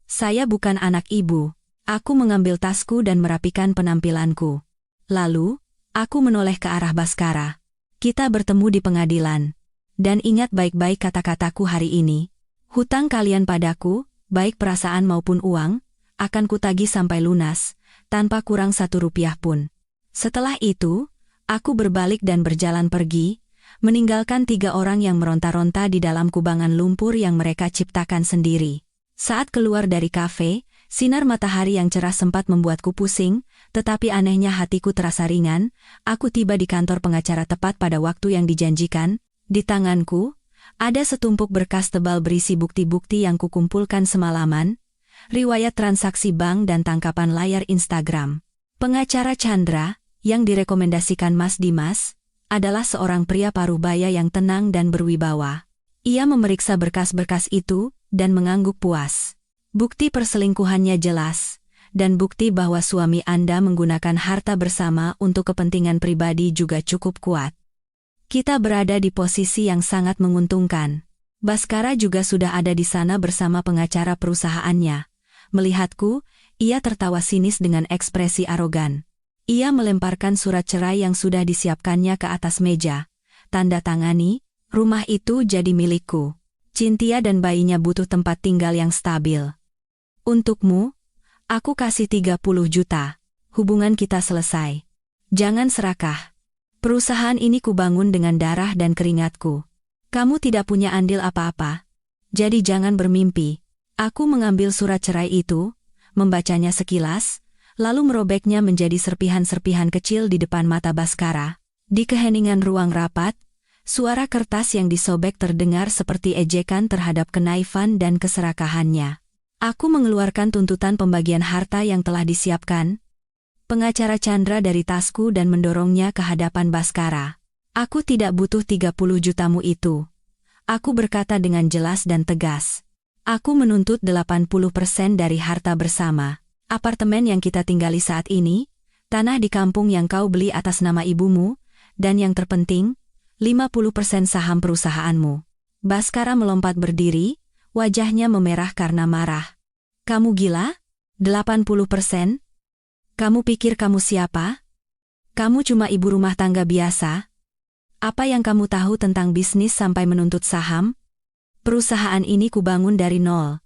Saya bukan anak ibu. Aku mengambil tasku dan merapikan penampilanku. Lalu, aku menoleh ke arah Baskara. Kita bertemu di pengadilan. Dan ingat baik-baik kata-kataku hari ini. Hutang kalian padaku, baik perasaan maupun uang, akan kutagih sampai lunas, tanpa kurang 1 rupiah pun. Setelah itu, aku berbalik dan berjalan pergi, meninggalkan 3 orang yang meronta-ronta di dalam kubangan lumpur yang mereka ciptakan sendiri. Saat keluar dari kafe, sinar matahari yang cerah sempat membuatku pusing, tetapi anehnya hatiku terasa ringan. Aku tiba di kantor pengacara tepat pada waktu yang dijanjikan. Di tanganku, ada setumpuk berkas tebal berisi bukti-bukti yang kukumpulkan semalaman, riwayat transaksi bank dan tangkapan layar Instagram. Pengacara Chandra, yang direkomendasikan Mas Dimas, adalah seorang pria parubaya yang tenang dan berwibawa. Ia memeriksa berkas-berkas itu, dan mengangguk puas. Bukti perselingkuhannya jelas, dan bukti bahwa suami Anda menggunakan harta bersama untuk kepentingan pribadi juga cukup kuat. Kita berada di posisi yang sangat menguntungkan. Baskara juga sudah ada di sana bersama pengacara perusahaannya. Melihatku, ia tertawa sinis dengan ekspresi arogan. Ia melemparkan surat cerai yang sudah disiapkannya ke atas meja. Tanda tangani, rumah itu jadi milikku. Cynthia dan bayinya butuh tempat tinggal yang stabil. Untukmu, aku kasih 30 juta. Hubungan kita selesai. Jangan serakah. Perusahaan ini kubangun dengan darah dan keringatku. Kamu tidak punya andil apa-apa. Jadi jangan bermimpi. Aku mengambil surat cerai itu, membacanya sekilas, lalu merobeknya menjadi serpihan-serpihan kecil di depan mata Baskara. Di keheningan ruang rapat, suara kertas yang disobek terdengar seperti ejekan terhadap kenaifan dan keserakahannya. Aku mengeluarkan tuntutan pembagian harta yang telah disiapkan. Pengacara Chandra dari tasku dan mendorongnya ke hadapan Baskara. Aku tidak butuh 30 jutamu itu. Aku berkata dengan jelas dan tegas. Aku menuntut 80% dari harta bersama. Apartemen yang kita tinggali saat ini, tanah di kampung yang kau beli atas nama ibumu, dan yang terpenting, 50% saham perusahaanmu. Baskara melompat berdiri, wajahnya memerah karena marah. Kamu gila? 80%? Kamu pikir kamu siapa? Kamu cuma ibu rumah tangga biasa? Apa yang kamu tahu tentang bisnis sampai menuntut saham? Perusahaan ini kubangun dari nol.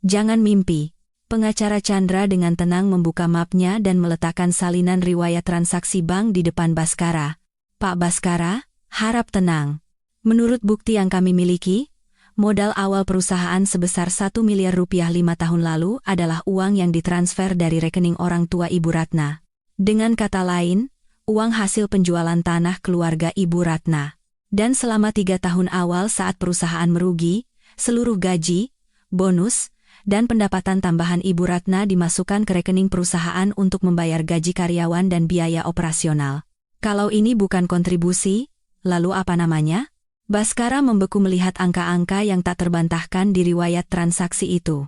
Jangan mimpi. Pengacara Chandra dengan tenang membuka mapnya dan meletakkan salinan riwayat transaksi bank di depan Baskara. Pak Baskara, harap tenang. Menurut bukti yang kami miliki, modal awal perusahaan sebesar 1 miliar rupiah 5 tahun lalu adalah uang yang ditransfer dari rekening orang tua Ibu Ratna. Dengan kata lain, uang hasil penjualan tanah keluarga Ibu Ratna. Dan selama 3 tahun awal saat perusahaan merugi, seluruh gaji, bonus, dan pendapatan tambahan Ibu Ratna dimasukkan ke rekening perusahaan untuk membayar gaji karyawan dan biaya operasional. Kalau ini bukan kontribusi, lalu apa namanya? Baskara membeku melihat angka-angka yang tak terbantahkan di riwayat transaksi itu.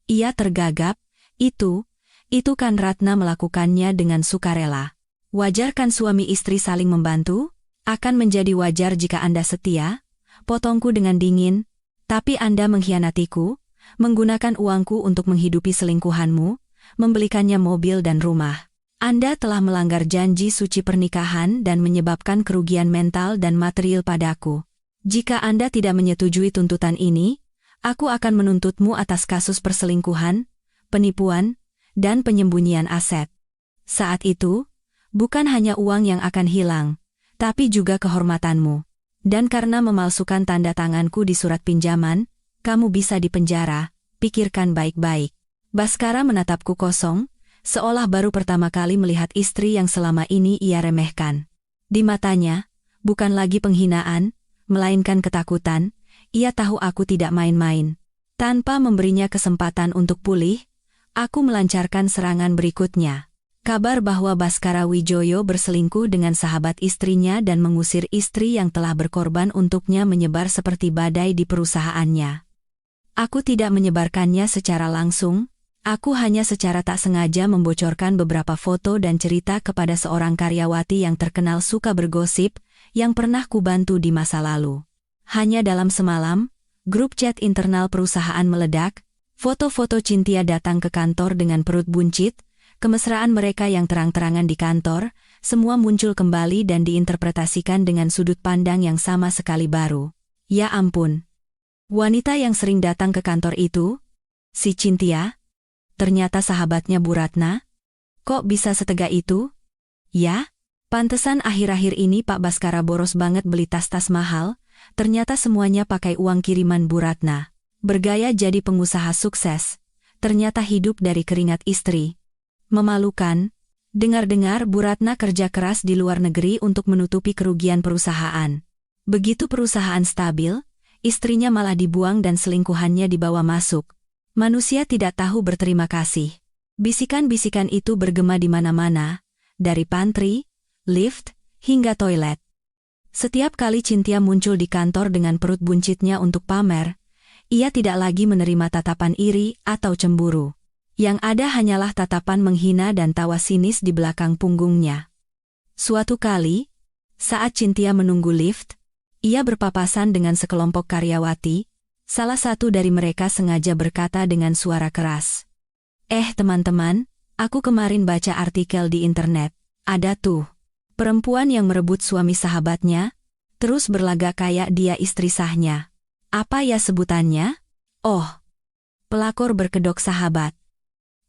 Ia tergagap, itu kan Ratna melakukannya dengan sukarela. Wajar kan suami istri saling membantu? Akan menjadi wajar jika Anda setia, potongku dengan dingin, tapi Anda mengkhianatiku, menggunakan uangku untuk menghidupi selingkuhanmu, membelikannya mobil dan rumah. Anda telah melanggar janji suci pernikahan dan menyebabkan kerugian mental dan material padaku. Jika Anda tidak menyetujui tuntutan ini, aku akan menuntutmu atas kasus perselingkuhan, penipuan, dan penyembunyian aset. Saat itu, bukan hanya uang yang akan hilang, tapi juga kehormatanmu. Dan karena memalsukan tanda tanganku di surat pinjaman, kamu bisa dipenjara, pikirkan baik-baik. Baskara menatapku kosong, seolah baru pertama kali melihat istri yang selama ini ia remehkan. Di matanya, bukan lagi penghinaan, melainkan ketakutan, ia tahu aku tidak main-main. Tanpa memberinya kesempatan untuk pulih, aku melancarkan serangan berikutnya. Kabar bahwa Baskara Wijoyo berselingkuh dengan sahabat istrinya dan mengusir istri yang telah berkorban untuknya menyebar seperti badai di perusahaannya. Aku tidak menyebarkannya secara langsung, aku hanya secara tak sengaja membocorkan beberapa foto dan cerita kepada seorang karyawati yang terkenal suka bergosip, yang pernah kubantu di masa lalu. Hanya dalam semalam, grup chat internal perusahaan meledak, foto-foto Cynthia datang ke kantor dengan perut buncit, kemesraan mereka yang terang-terangan di kantor, semua muncul kembali dan diinterpretasikan dengan sudut pandang yang sama sekali baru. Ya ampun. Wanita yang sering datang ke kantor itu, si Cynthia, ternyata sahabatnya Bu Ratna? Kok bisa setega itu? Ya, pantesan akhir-akhir ini Pak Baskara boros banget beli tas-tas mahal, ternyata semuanya pakai uang kiriman Bu Ratna. Bergaya jadi pengusaha sukses, ternyata hidup dari keringat istri. Memalukan, dengar-dengar Bu Ratna kerja keras di luar negeri untuk menutupi kerugian perusahaan. Begitu perusahaan stabil, istrinya malah dibuang dan selingkuhannya dibawa masuk. Manusia tidak tahu berterima kasih. Bisikan-bisikan itu bergema di mana-mana, dari pantry, lift, hingga toilet. Setiap kali Cynthia muncul di kantor dengan perut buncitnya untuk pamer, ia tidak lagi menerima tatapan iri atau cemburu. Yang ada hanyalah tatapan menghina dan tawa sinis di belakang punggungnya. Suatu kali, saat Cynthia menunggu lift, ia berpapasan dengan sekelompok karyawati, salah satu dari mereka sengaja berkata dengan suara keras. Teman-teman, aku kemarin baca artikel di internet, ada tuh perempuan yang merebut suami sahabatnya, terus berlagak kayak dia istri sahnya. Apa ya sebutannya? Oh, pelakor berkedok sahabat.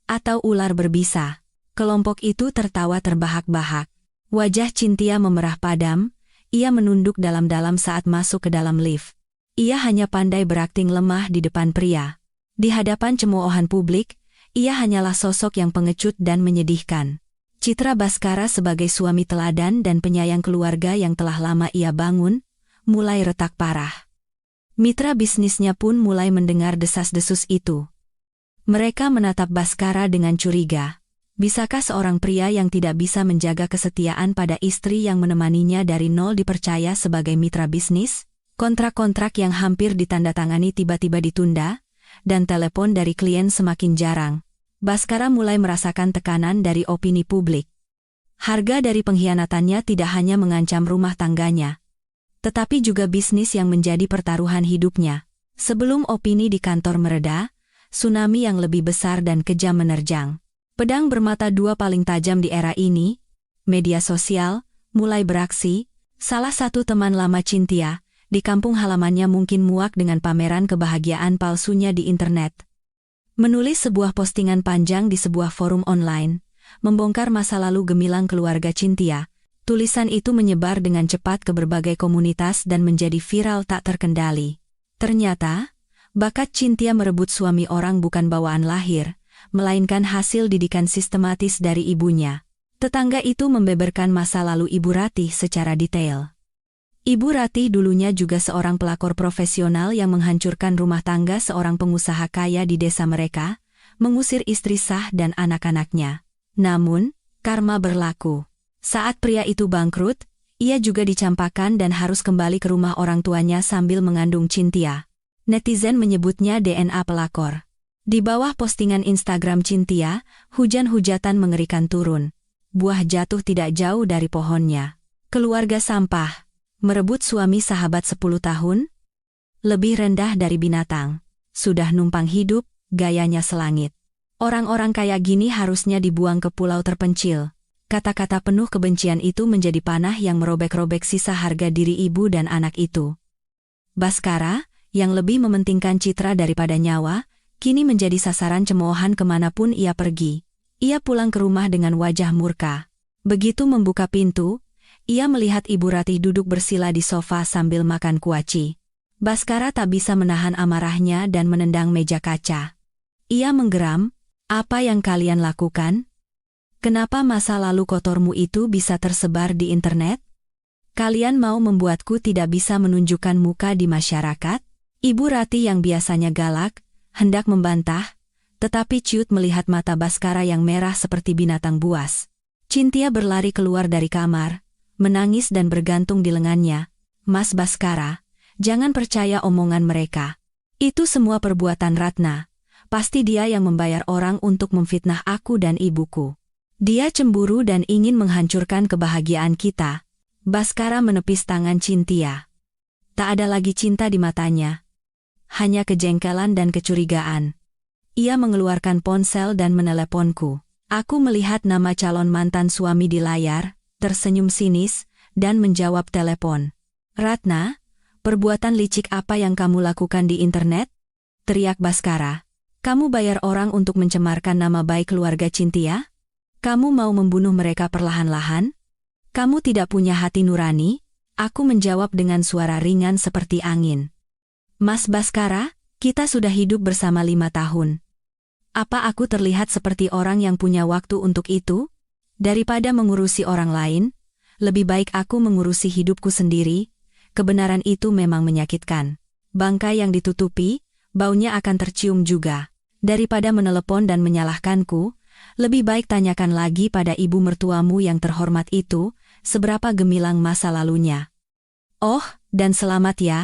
Atau ular berbisa. Kelompok itu tertawa terbahak-bahak. Wajah Cynthia memerah padam, ia menunduk dalam-dalam saat masuk ke dalam lift. Ia hanya pandai berakting lemah di depan pria. Di hadapan cemoohan publik, ia hanyalah sosok yang pengecut dan menyedihkan. Citra Baskara sebagai suami teladan dan penyayang keluarga yang telah lama ia bangun, mulai retak parah. Mitra bisnisnya pun mulai mendengar desas-desus itu. Mereka menatap Baskara dengan curiga. Bisakah seorang pria yang tidak bisa menjaga kesetiaan pada istri yang menemaninya dari nol dipercaya sebagai mitra bisnis? Kontrak-kontrak yang hampir ditandatangani tiba-tiba ditunda, dan telepon dari klien semakin jarang. Baskara mulai merasakan tekanan dari opini publik. Harga dari pengkhianatannya tidak hanya mengancam rumah tangganya, tetapi juga bisnis yang menjadi pertaruhan hidupnya. Sebelum opini di kantor mereda, tsunami yang lebih besar dan kejam menerjang. Pedang bermata dua paling tajam di era ini, media sosial, mulai beraksi. Salah satu teman lama Cynthia, di kampung halamannya mungkin muak dengan pameran kebahagiaan palsunya di internet. Menulis sebuah postingan panjang di sebuah forum online, membongkar masa lalu gemilang keluarga Cynthia. Tulisan itu menyebar dengan cepat ke berbagai komunitas dan menjadi viral tak terkendali. Ternyata, bakat Cynthia merebut suami orang bukan bawaan lahir, melainkan hasil didikan sistematis dari ibunya. Tetangga itu membeberkan masa lalu Ibu Ratih secara detail. Ibu Ratih dulunya juga seorang pelakor profesional yang menghancurkan rumah tangga seorang pengusaha kaya di desa mereka, mengusir istri sah dan anak-anaknya. Namun, karma berlaku. Saat pria itu bangkrut, ia juga dicampakkan dan harus kembali ke rumah orang tuanya sambil mengandung Cynthia. Netizen menyebutnya DNA pelakor. Di bawah postingan Instagram Cynthia, hujan-hujatan mengerikan turun. Buah jatuh tidak jauh dari pohonnya. Keluarga sampah. Merebut suami sahabat 10 tahun? Lebih rendah dari binatang. Sudah numpang hidup, gayanya selangit. Orang-orang kayak gini harusnya dibuang ke pulau terpencil. Kata-kata penuh kebencian itu menjadi panah yang merobek-robek sisa harga diri ibu dan anak itu. Baskara, yang lebih mementingkan citra daripada nyawa, kini menjadi sasaran cemoohan kemanapun ia pergi. Ia pulang ke rumah dengan wajah murka. Begitu membuka pintu, ia melihat Ibu Ratih duduk bersila di sofa sambil makan kuaci. Baskara tak bisa menahan amarahnya dan menendang meja kaca. Ia menggeram, "Apa yang kalian lakukan? Kenapa masa lalu kotormu itu bisa tersebar di internet? Kalian mau membuatku tidak bisa menunjukkan muka di masyarakat?" Ibu Ratih yang biasanya galak, hendak membantah, tetapi ciut melihat mata Baskara yang merah seperti binatang buas. Cynthia berlari keluar dari kamar, menangis dan bergantung di lengannya. "Mas Baskara, jangan percaya omongan mereka. Itu semua perbuatan Ratna. Pasti dia yang membayar orang untuk memfitnah aku dan ibuku. Dia cemburu dan ingin menghancurkan kebahagiaan kita." Baskara menepis tangan Cynthia. Tak ada lagi cinta di matanya. Hanya kejengkelan dan kecurigaan. Ia mengeluarkan ponsel dan meneleponku. Aku melihat nama calon mantan suami di layar, tersenyum sinis, dan menjawab telepon. "Ratna, perbuatan licik apa yang kamu lakukan di internet?" teriak Baskara. "Kamu bayar orang untuk mencemarkan nama baik keluarga Cynthia? Kamu mau membunuh mereka perlahan-lahan? Kamu tidak punya hati nurani?" Aku menjawab dengan suara ringan seperti angin. "Mas Baskara, kita sudah hidup bersama 5 tahun. Apa aku terlihat seperti orang yang punya waktu untuk itu? Daripada mengurusi orang lain, lebih baik aku mengurusi hidupku sendiri." Kebenaran itu memang menyakitkan. Bangkai yang ditutupi, baunya akan tercium juga. Daripada menelepon dan menyalahkanku, lebih baik tanyakan lagi pada ibu mertuamu yang terhormat itu, seberapa gemilang masa lalunya. "Oh, dan selamat ya,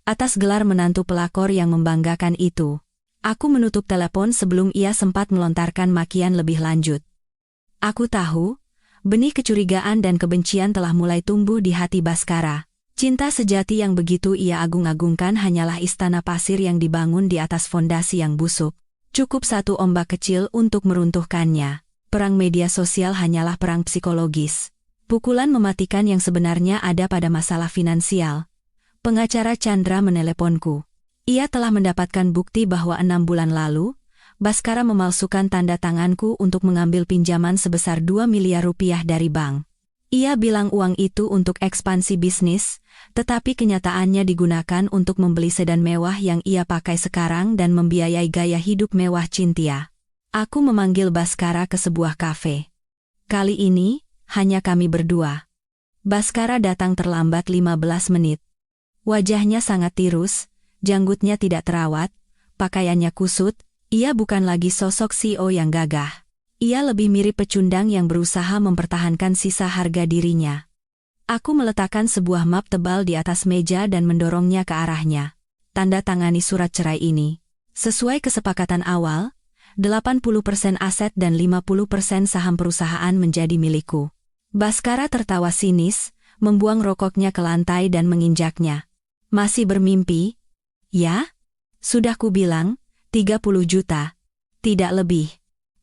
atas gelar menantu pelakor yang membanggakan itu." Aku menutup telepon sebelum ia sempat melontarkan makian lebih lanjut. Aku tahu, benih kecurigaan dan kebencian telah mulai tumbuh di hati Baskara. Cinta sejati yang begitu ia agung-agungkan hanyalah istana pasir yang dibangun di atas fondasi yang busuk. Cukup satu ombak kecil untuk meruntuhkannya. Perang media sosial hanyalah perang psikologis. Pukulan mematikan yang sebenarnya ada pada masalah finansial. Pengacara Chandra meneleponku. Ia telah mendapatkan bukti bahwa 6 bulan lalu, Baskara memalsukan tanda tanganku untuk mengambil pinjaman sebesar 2 miliar rupiah dari bank. Ia bilang uang itu untuk ekspansi bisnis, tetapi kenyataannya digunakan untuk membeli sedan mewah yang ia pakai sekarang dan membiayai gaya hidup mewah Cynthia. Aku memanggil Baskara ke sebuah kafe. Kali ini, hanya kami berdua. Baskara datang terlambat 15 menit. Wajahnya sangat tirus, janggutnya tidak terawat, pakaiannya kusut. Ia bukan lagi sosok CEO yang gagah. Ia lebih mirip pecundang yang berusaha mempertahankan sisa harga dirinya. Aku meletakkan sebuah map tebal di atas meja dan mendorongnya ke arahnya. Tanda tangani surat cerai ini. Sesuai kesepakatan awal, 80% aset dan 50% saham perusahaan menjadi milikku. Baskara tertawa sinis, membuang rokoknya ke lantai dan menginjaknya. Masih bermimpi? Ya? Sudah kubilang, 30 juta. Tidak lebih.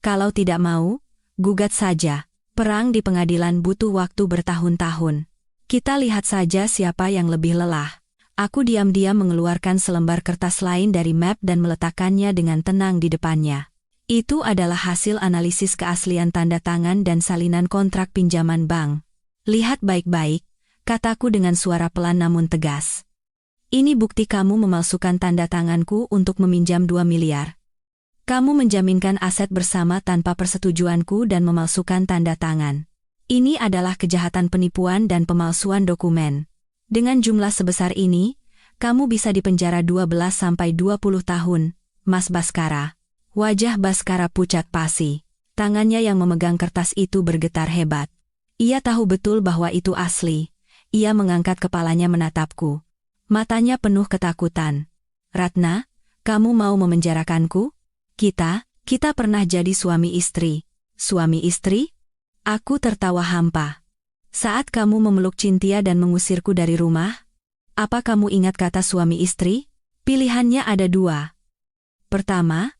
Kalau tidak mau, gugat saja. Perang di pengadilan butuh waktu bertahun-tahun. Kita lihat saja siapa yang lebih lelah. Aku diam-diam mengeluarkan selembar kertas lain dari map dan meletakkannya dengan tenang di depannya. Itu adalah hasil analisis keaslian tanda tangan dan salinan kontrak pinjaman bank. Lihat baik-baik, kataku dengan suara pelan namun tegas. Ini bukti kamu memalsukan tanda tanganku untuk meminjam 2 miliar. Kamu menjaminkan aset bersama tanpa persetujuanku dan memalsukan tanda tangan. Ini adalah kejahatan penipuan dan pemalsuan dokumen. Dengan jumlah sebesar ini, kamu bisa dipenjara 12-20 tahun, Mas Baskara. Wajah Baskara pucat pasi. Tangannya yang memegang kertas itu bergetar hebat. Ia tahu betul bahwa itu asli. Ia mengangkat kepalanya menatapku. Matanya penuh ketakutan. Ratna, kamu mau memenjarakanku? Kita pernah jadi suami istri. Suami istri? Aku tertawa hampa. Saat kamu memeluk Cynthia dan mengusirku dari rumah? Apa kamu ingat kata suami istri? Pilihannya ada 2. Pertama,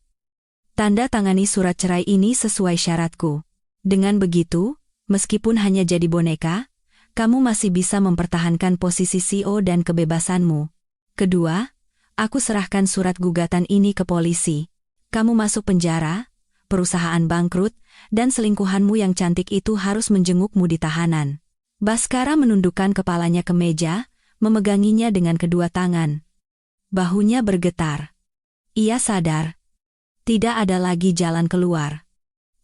tanda tangani surat cerai ini sesuai syaratku. Dengan begitu, meskipun hanya jadi boneka, kamu masih bisa mempertahankan posisi CEO dan kebebasanmu. Kedua, aku serahkan surat gugatan ini ke polisi. Kamu masuk penjara, perusahaan bangkrut, dan selingkuhanmu yang cantik itu harus menjengukmu di tahanan. Baskara menundukkan kepalanya ke meja, memeganginya dengan kedua tangan. Bahunya bergetar. Ia sadar. Tidak ada lagi jalan keluar.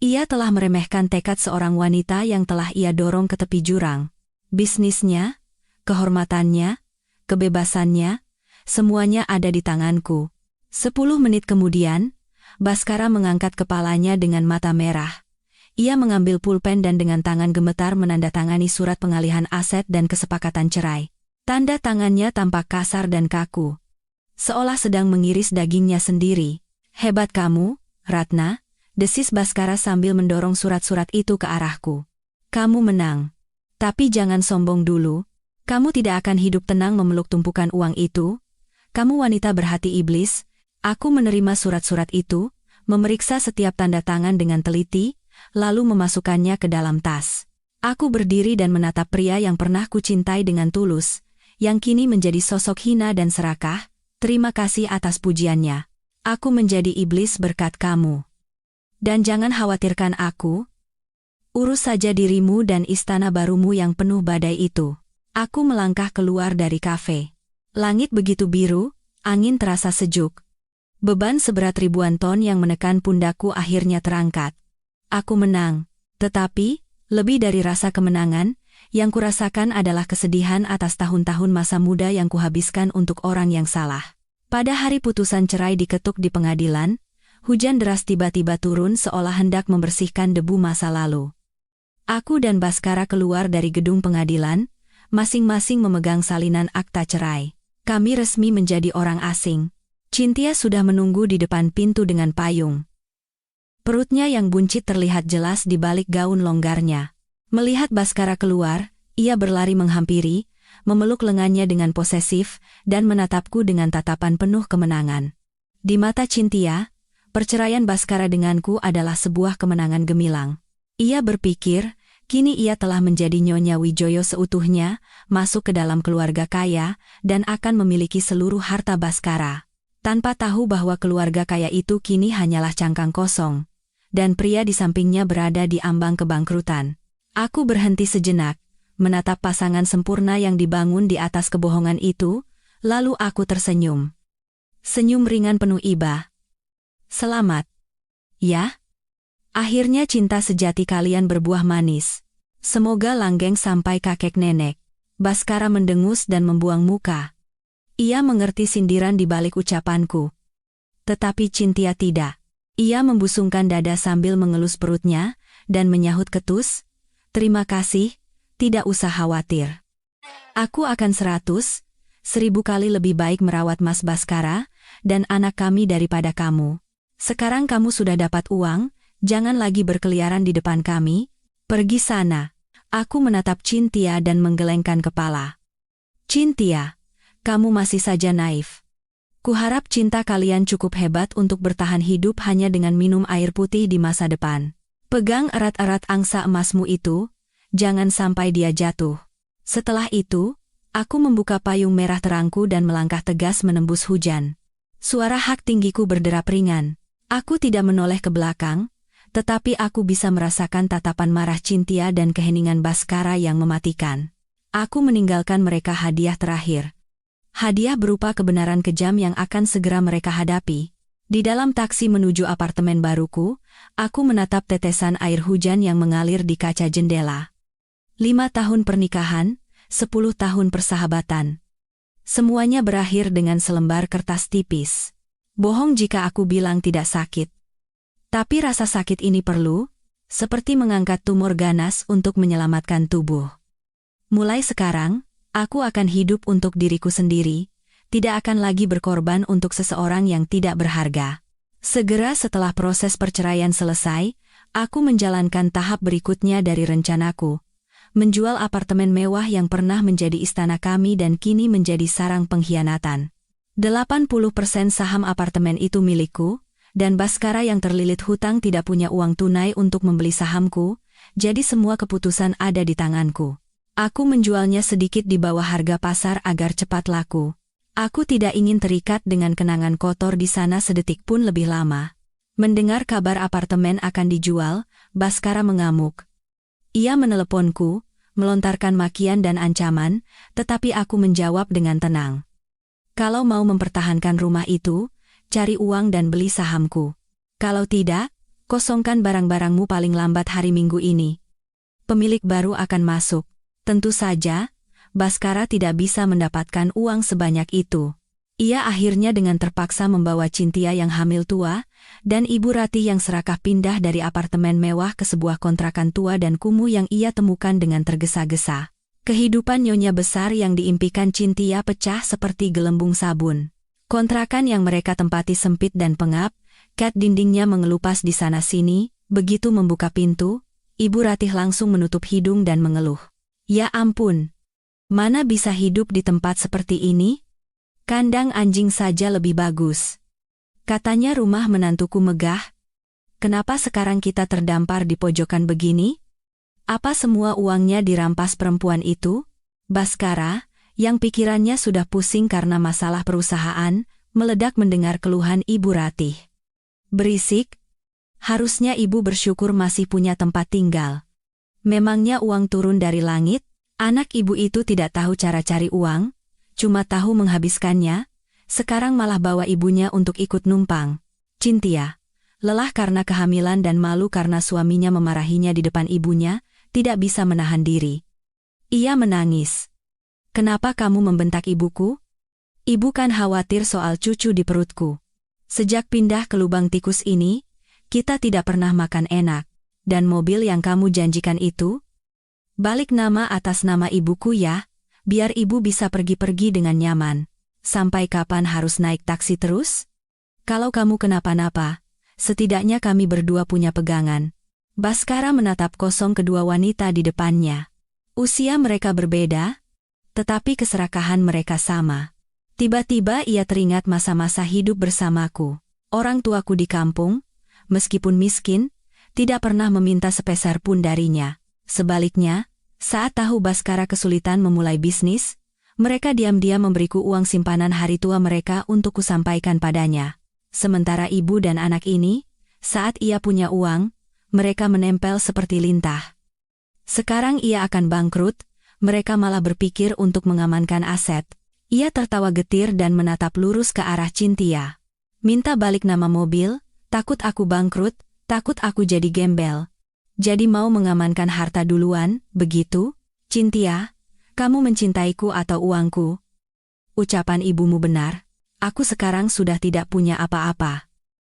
Ia telah meremehkan tekad seorang wanita yang telah ia dorong ke tepi jurang. Bisnisnya, kehormatannya, kebebasannya, semuanya ada di tanganku. 10 menit kemudian, Baskara mengangkat kepalanya dengan mata merah. Ia mengambil pulpen dan dengan tangan gemetar menandatangani surat pengalihan aset dan kesepakatan cerai. Tanda tangannya tampak kasar dan kaku. Seolah sedang mengiris dagingnya sendiri. Hebat kamu, Ratna, desis Baskara sambil mendorong surat-surat itu ke arahku. Kamu menang. Tapi jangan sombong dulu. Kamu tidak akan hidup tenang memeluk tumpukan uang itu. Kamu wanita berhati iblis. Aku menerima surat-surat itu, memeriksa setiap tanda tangan dengan teliti, lalu memasukkannya ke dalam tas. Aku berdiri dan menatap pria yang pernah kucintai dengan tulus, yang kini menjadi sosok hina dan serakah. Terima kasih atas pujiannya. Aku menjadi iblis berkat kamu. Dan jangan khawatirkan aku. Urus saja dirimu dan istana barumu yang penuh badai itu. Aku melangkah keluar dari kafe. Langit begitu biru, angin terasa sejuk. Beban seberat ribuan ton yang menekan pundakku akhirnya terangkat. Aku menang, tetapi, lebih dari rasa kemenangan, yang kurasakan adalah kesedihan atas tahun-tahun masa muda yang kuhabiskan untuk orang yang salah. Pada hari putusan cerai diketuk di pengadilan, hujan deras tiba-tiba turun seolah hendak membersihkan debu masa lalu. Aku dan Baskara keluar dari gedung pengadilan, masing-masing memegang salinan akta cerai. Kami resmi menjadi orang asing. Cynthia sudah menunggu di depan pintu dengan payung. Perutnya yang buncit terlihat jelas di balik gaun longgarnya. Melihat Baskara keluar, ia berlari menghampiri, memeluk lengannya dengan posesif, dan menatapku dengan tatapan penuh kemenangan. Di mata Cynthia, perceraian Baskara denganku adalah sebuah kemenangan gemilang. Ia berpikir, kini ia telah menjadi Nyonya Wijoyo seutuhnya, masuk ke dalam keluarga kaya, dan akan memiliki seluruh harta Baskara. Tanpa tahu bahwa keluarga kaya itu kini hanyalah cangkang kosong, dan pria di sampingnya berada di ambang kebangkrutan. Aku berhenti sejenak, menatap pasangan sempurna yang dibangun di atas kebohongan itu, lalu aku tersenyum. Senyum ringan penuh iba. Selamat. Ya? Akhirnya cinta sejati kalian berbuah manis. Semoga langgeng sampai kakek nenek. Baskara mendengus dan membuang muka. Ia mengerti sindiran di balik ucapanku. Tetapi Cynthia tidak. Ia membusungkan dada sambil mengelus perutnya, dan menyahut ketus, "Terima kasih, tidak usah khawatir. Aku akan 100.000 kali lebih baik merawat Mas Baskara dan anak kami daripada kamu. Sekarang kamu sudah dapat uang, jangan lagi berkeliaran di depan kami. Pergi sana. Aku menatap Cynthia dan menggelengkan kepala. Cynthia, kamu masih saja naif. Kuharap cinta kalian cukup hebat untuk bertahan hidup hanya dengan minum air putih di masa depan. Pegang erat-erat angsa emasmu itu, jangan sampai dia jatuh. Setelah itu, aku membuka payung merah terangku dan melangkah tegas menembus hujan. Suara hak tinggiku berderap ringan. Aku tidak menoleh ke belakang, tetapi aku bisa merasakan tatapan marah Cynthia dan keheningan Baskara yang mematikan. Aku meninggalkan mereka hadiah terakhir. Hadiah berupa kebenaran kejam yang akan segera mereka hadapi. Di dalam taksi menuju apartemen baruku, aku menatap tetesan air hujan yang mengalir di kaca jendela. 5 tahun pernikahan, 10 tahun persahabatan. Semuanya berakhir dengan selembar kertas tipis. Bohong jika aku bilang tidak sakit. Tapi rasa sakit ini perlu, seperti mengangkat tumor ganas untuk menyelamatkan tubuh. Mulai sekarang, aku akan hidup untuk diriku sendiri, tidak akan lagi berkorban untuk seseorang yang tidak berharga. Segera setelah proses perceraian selesai, aku menjalankan tahap berikutnya dari rencanaku. Menjual apartemen mewah yang pernah menjadi istana kami dan kini menjadi sarang pengkhianatan. 80% saham apartemen itu milikku, dan Baskara yang terlilit hutang tidak punya uang tunai untuk membeli sahamku, jadi semua keputusan ada di tanganku. Aku menjualnya sedikit di bawah harga pasar agar cepat laku. Aku tidak ingin terikat dengan kenangan kotor di sana sedetik pun lebih lama. Mendengar kabar apartemen akan dijual, Baskara mengamuk. Ia meneleponku, melontarkan makian dan ancaman, tetapi aku menjawab dengan tenang. Kalau mau mempertahankan rumah itu, cari uang dan beli sahamku. Kalau tidak, kosongkan barang-barangmu paling lambat hari Minggu ini. Pemilik baru akan masuk. Tentu saja, Baskara tidak bisa mendapatkan uang sebanyak itu. Ia akhirnya dengan terpaksa membawa Cynthia yang hamil tua, dan Ibu Ratih yang serakah pindah dari apartemen mewah ke sebuah kontrakan tua dan kumuh yang ia temukan dengan tergesa-gesa. Kehidupan nyonya besar yang diimpikan Cynthia pecah seperti gelembung sabun. Kontrakan yang mereka tempati sempit dan pengap, cat dindingnya mengelupas di sana-sini. Begitu membuka pintu, Ibu Ratih langsung menutup hidung dan mengeluh. Ya ampun, mana bisa hidup di tempat seperti ini? Kandang anjing saja lebih bagus. Katanya rumah menantuku megah. Kenapa sekarang kita terdampar di pojokan begini? Apa semua uangnya dirampas perempuan itu? Baskara, yang pikirannya sudah pusing karena masalah perusahaan, meledak mendengar keluhan Ibu Ratih. Berisik, harusnya ibu bersyukur masih punya tempat tinggal. Memangnya uang turun dari langit? Anak ibu itu tidak tahu cara cari uang, cuma tahu menghabiskannya, sekarang malah bawa ibunya untuk ikut numpang. Cynthia, lelah karena kehamilan dan malu karena suaminya memarahinya di depan ibunya, tidak bisa menahan diri. Ia menangis. Kenapa kamu membentak ibuku? Ibu kan khawatir soal cucu di perutku. Sejak pindah ke lubang tikus ini, kita tidak pernah makan enak. Dan mobil yang kamu janjikan itu? Balik nama atas nama ibuku ya, biar ibu bisa pergi-pergi dengan nyaman. Sampai kapan harus naik taksi terus? Kalau kamu kenapa-napa, setidaknya kami berdua punya pegangan. Baskara menatap kosong kedua wanita di depannya. Usia mereka berbeda, tetapi keserakahan mereka sama. Tiba-tiba ia teringat masa-masa hidup bersamaku. Orang tuaku di kampung, meskipun miskin, tidak pernah meminta sepeser pun darinya. Sebaliknya, saat tahu Baskara kesulitan memulai bisnis, mereka diam-diam memberiku uang simpanan hari tua mereka untuk kusampaikan padanya. Sementara ibu dan anak ini, saat ia punya uang, mereka menempel seperti lintah. Sekarang ia akan bangkrut, mereka malah berpikir untuk mengamankan aset. Ia tertawa getir dan menatap lurus ke arah Cynthia. Minta balik nama mobil, takut aku bangkrut, takut aku jadi gembel. Jadi mau mengamankan harta duluan, begitu? Cynthia, kamu mencintaiku atau uangku? Ucapan ibumu benar, aku sekarang sudah tidak punya apa-apa.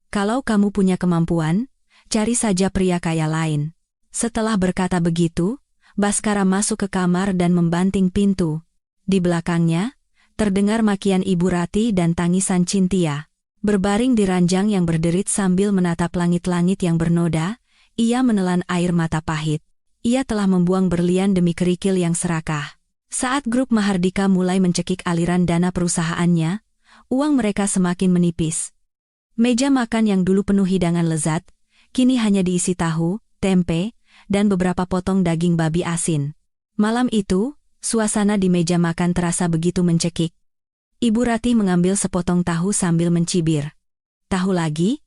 Kalau kamu punya kemampuan, cari saja pria kaya lain. Setelah berkata begitu, Baskara masuk ke kamar dan membanting pintu. Di belakangnya, terdengar makian Ibu Rati dan tangisan Cynthia. Berbaring di ranjang yang berderit sambil menatap langit-langit yang bernoda, ia menelan air mata pahit. Ia telah membuang berlian demi kerikil yang serakah. Saat grup Mahardika mulai mencekik aliran dana perusahaannya, uang mereka semakin menipis. Meja makan yang dulu penuh hidangan lezat, kini hanya diisi tahu, tempe, dan beberapa potong daging babi asin. Malam itu, suasana di meja makan terasa begitu mencekik. Ibu Ratih mengambil sepotong tahu sambil mencibir. Tahu lagi?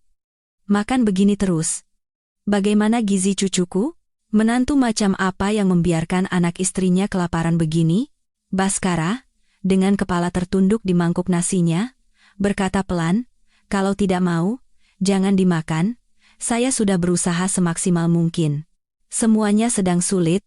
Makan begini terus. Bagaimana gizi cucuku? Menantu macam apa yang membiarkan anak istrinya kelaparan begini? Baskara, dengan kepala tertunduk di mangkuk nasinya, berkata pelan, kalau tidak mau, jangan dimakan, saya sudah berusaha semaksimal mungkin. Semuanya sedang sulit,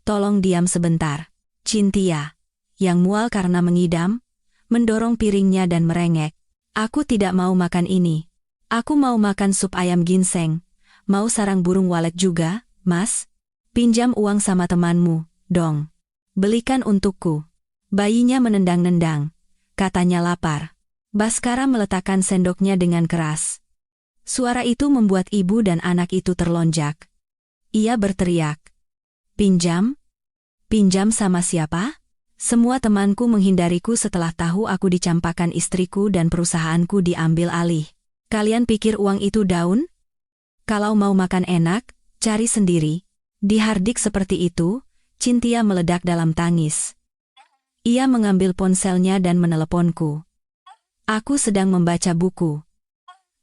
tolong diam sebentar. Cynthia, yang mual karena mengidam, mendorong piringnya dan merengek. Aku tidak mau makan ini. Aku mau makan sup ayam ginseng. Mau sarang burung walet juga, Mas? Pinjam uang sama temanmu, dong. Belikan untukku. Bayinya menendang-nendang. Katanya lapar. Baskara meletakkan sendoknya dengan keras. Suara itu membuat ibu dan anak itu terlonjak. Ia berteriak. Pinjam? Pinjam sama siapa? Semua temanku menghindariku setelah tahu aku dicampakkan istriku dan perusahaanku diambil alih. Kalian pikir uang itu daun? Kalau mau makan enak, cari sendiri. Dihardik seperti itu, Cynthia meledak dalam tangis. Ia mengambil ponselnya dan meneleponku. Aku sedang membaca buku.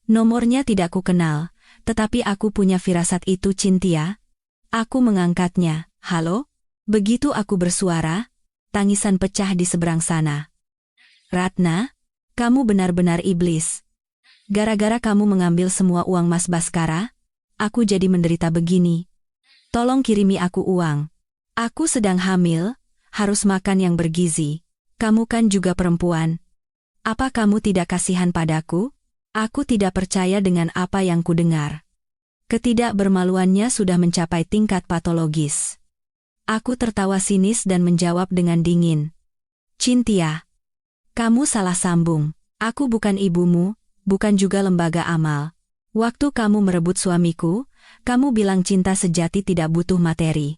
Nomornya tidak kukenal, tetapi aku punya firasat itu, Cynthia. Aku mengangkatnya. Halo? Begitu aku bersuara, tangisan pecah di seberang sana. Ratna, kamu benar-benar iblis. Gara-gara kamu mengambil semua uang Mas Baskara, aku jadi menderita begini. Tolong kirimi aku uang. Aku sedang hamil, harus makan yang bergizi. Kamu kan juga perempuan. Apa kamu tidak kasihan padaku? Aku tidak percaya dengan apa yang kudengar. Ketidakbermaluannya sudah mencapai tingkat patologis. Aku tertawa sinis dan menjawab dengan dingin. Cynthia, kamu salah sambung. Aku bukan ibumu, bukan juga lembaga amal. Waktu kamu merebut suamiku, kamu bilang cinta sejati tidak butuh materi.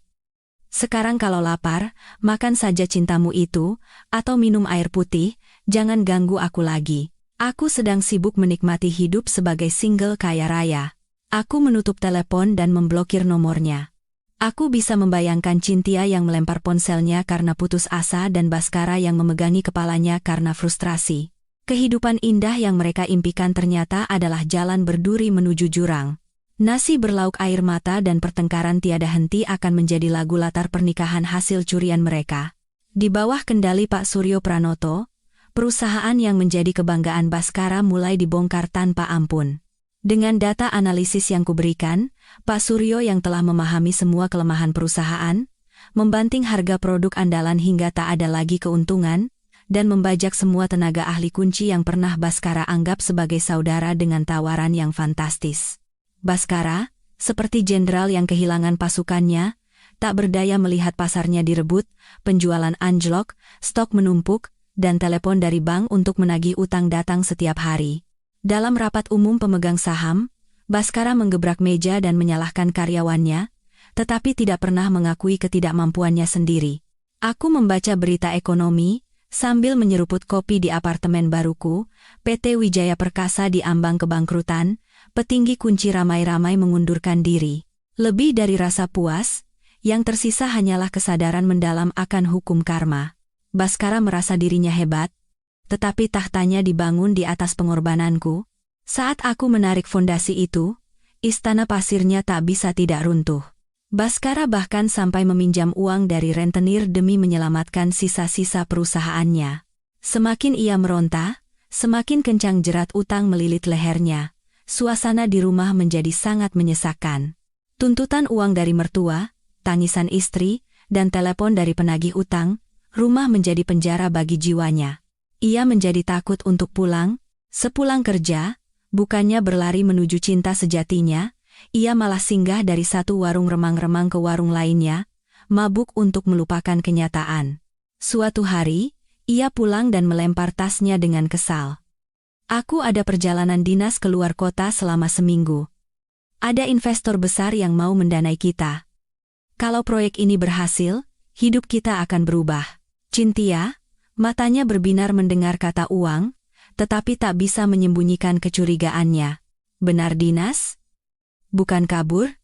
Sekarang kalau lapar, makan saja cintamu itu, atau minum air putih, jangan ganggu aku lagi. Aku sedang sibuk menikmati hidup sebagai single kaya raya. Aku menutup telepon dan memblokir nomornya. Aku bisa membayangkan Cynthia yang melempar ponselnya karena putus asa dan Baskara yang memegangi kepalanya karena frustrasi. Kehidupan indah yang mereka impikan ternyata adalah jalan berduri menuju jurang. Nasi berlauk air mata dan pertengkaran tiada henti akan menjadi lagu latar pernikahan hasil curian mereka. Di bawah kendali Pak Suryo Pranoto, perusahaan yang menjadi kebanggaan Baskara mulai dibongkar tanpa ampun. Dengan data analisis yang kuberikan, Pak Suryo yang telah memahami semua kelemahan perusahaan, membanting harga produk andalan hingga tak ada lagi keuntungan, dan membajak semua tenaga ahli kunci yang pernah Baskara anggap sebagai saudara dengan tawaran yang fantastis. Baskara, seperti jenderal yang kehilangan pasukannya, tak berdaya melihat pasarnya direbut, penjualan anjlok, stok menumpuk, dan telepon dari bank untuk menagih utang datang setiap hari. Dalam rapat umum pemegang saham, Baskara menggebrak meja dan menyalahkan karyawannya, tetapi tidak pernah mengakui ketidakmampuannya sendiri. Aku membaca berita ekonomi, sambil menyeruput kopi di apartemen baruku, PT Wijaya Perkasa diambang kebangkrutan, petinggi kunci ramai-ramai mengundurkan diri. Lebih dari rasa puas, yang tersisa hanyalah kesadaran mendalam akan hukum karma. Baskara merasa dirinya hebat, tetapi tahtanya dibangun di atas pengorbananku. Saat aku menarik fondasi itu, istana pasirnya tak bisa tidak runtuh. Baskara bahkan sampai meminjam uang dari rentenir demi menyelamatkan sisa-sisa perusahaannya. Semakin ia meronta, semakin kencang jerat utang melilit lehernya. Suasana di rumah menjadi sangat menyesakkan. Tuntutan uang dari mertua, tangisan istri, dan telepon dari penagih utang, rumah menjadi penjara bagi jiwanya. Ia menjadi takut untuk pulang. Sepulang kerja, bukannya berlari menuju cinta sejatinya, ia malah singgah dari satu warung remang-remang ke warung lainnya, mabuk untuk melupakan kenyataan. Suatu hari, ia pulang dan melempar tasnya dengan kesal. Aku ada perjalanan dinas keluar kota selama seminggu. Ada investor besar yang mau mendanai kita. Kalau proyek ini berhasil, hidup kita akan berubah. Cynthia, matanya berbinar mendengar kata uang, tetapi tak bisa menyembunyikan kecurigaannya. Benar dinas? Bukan kabur?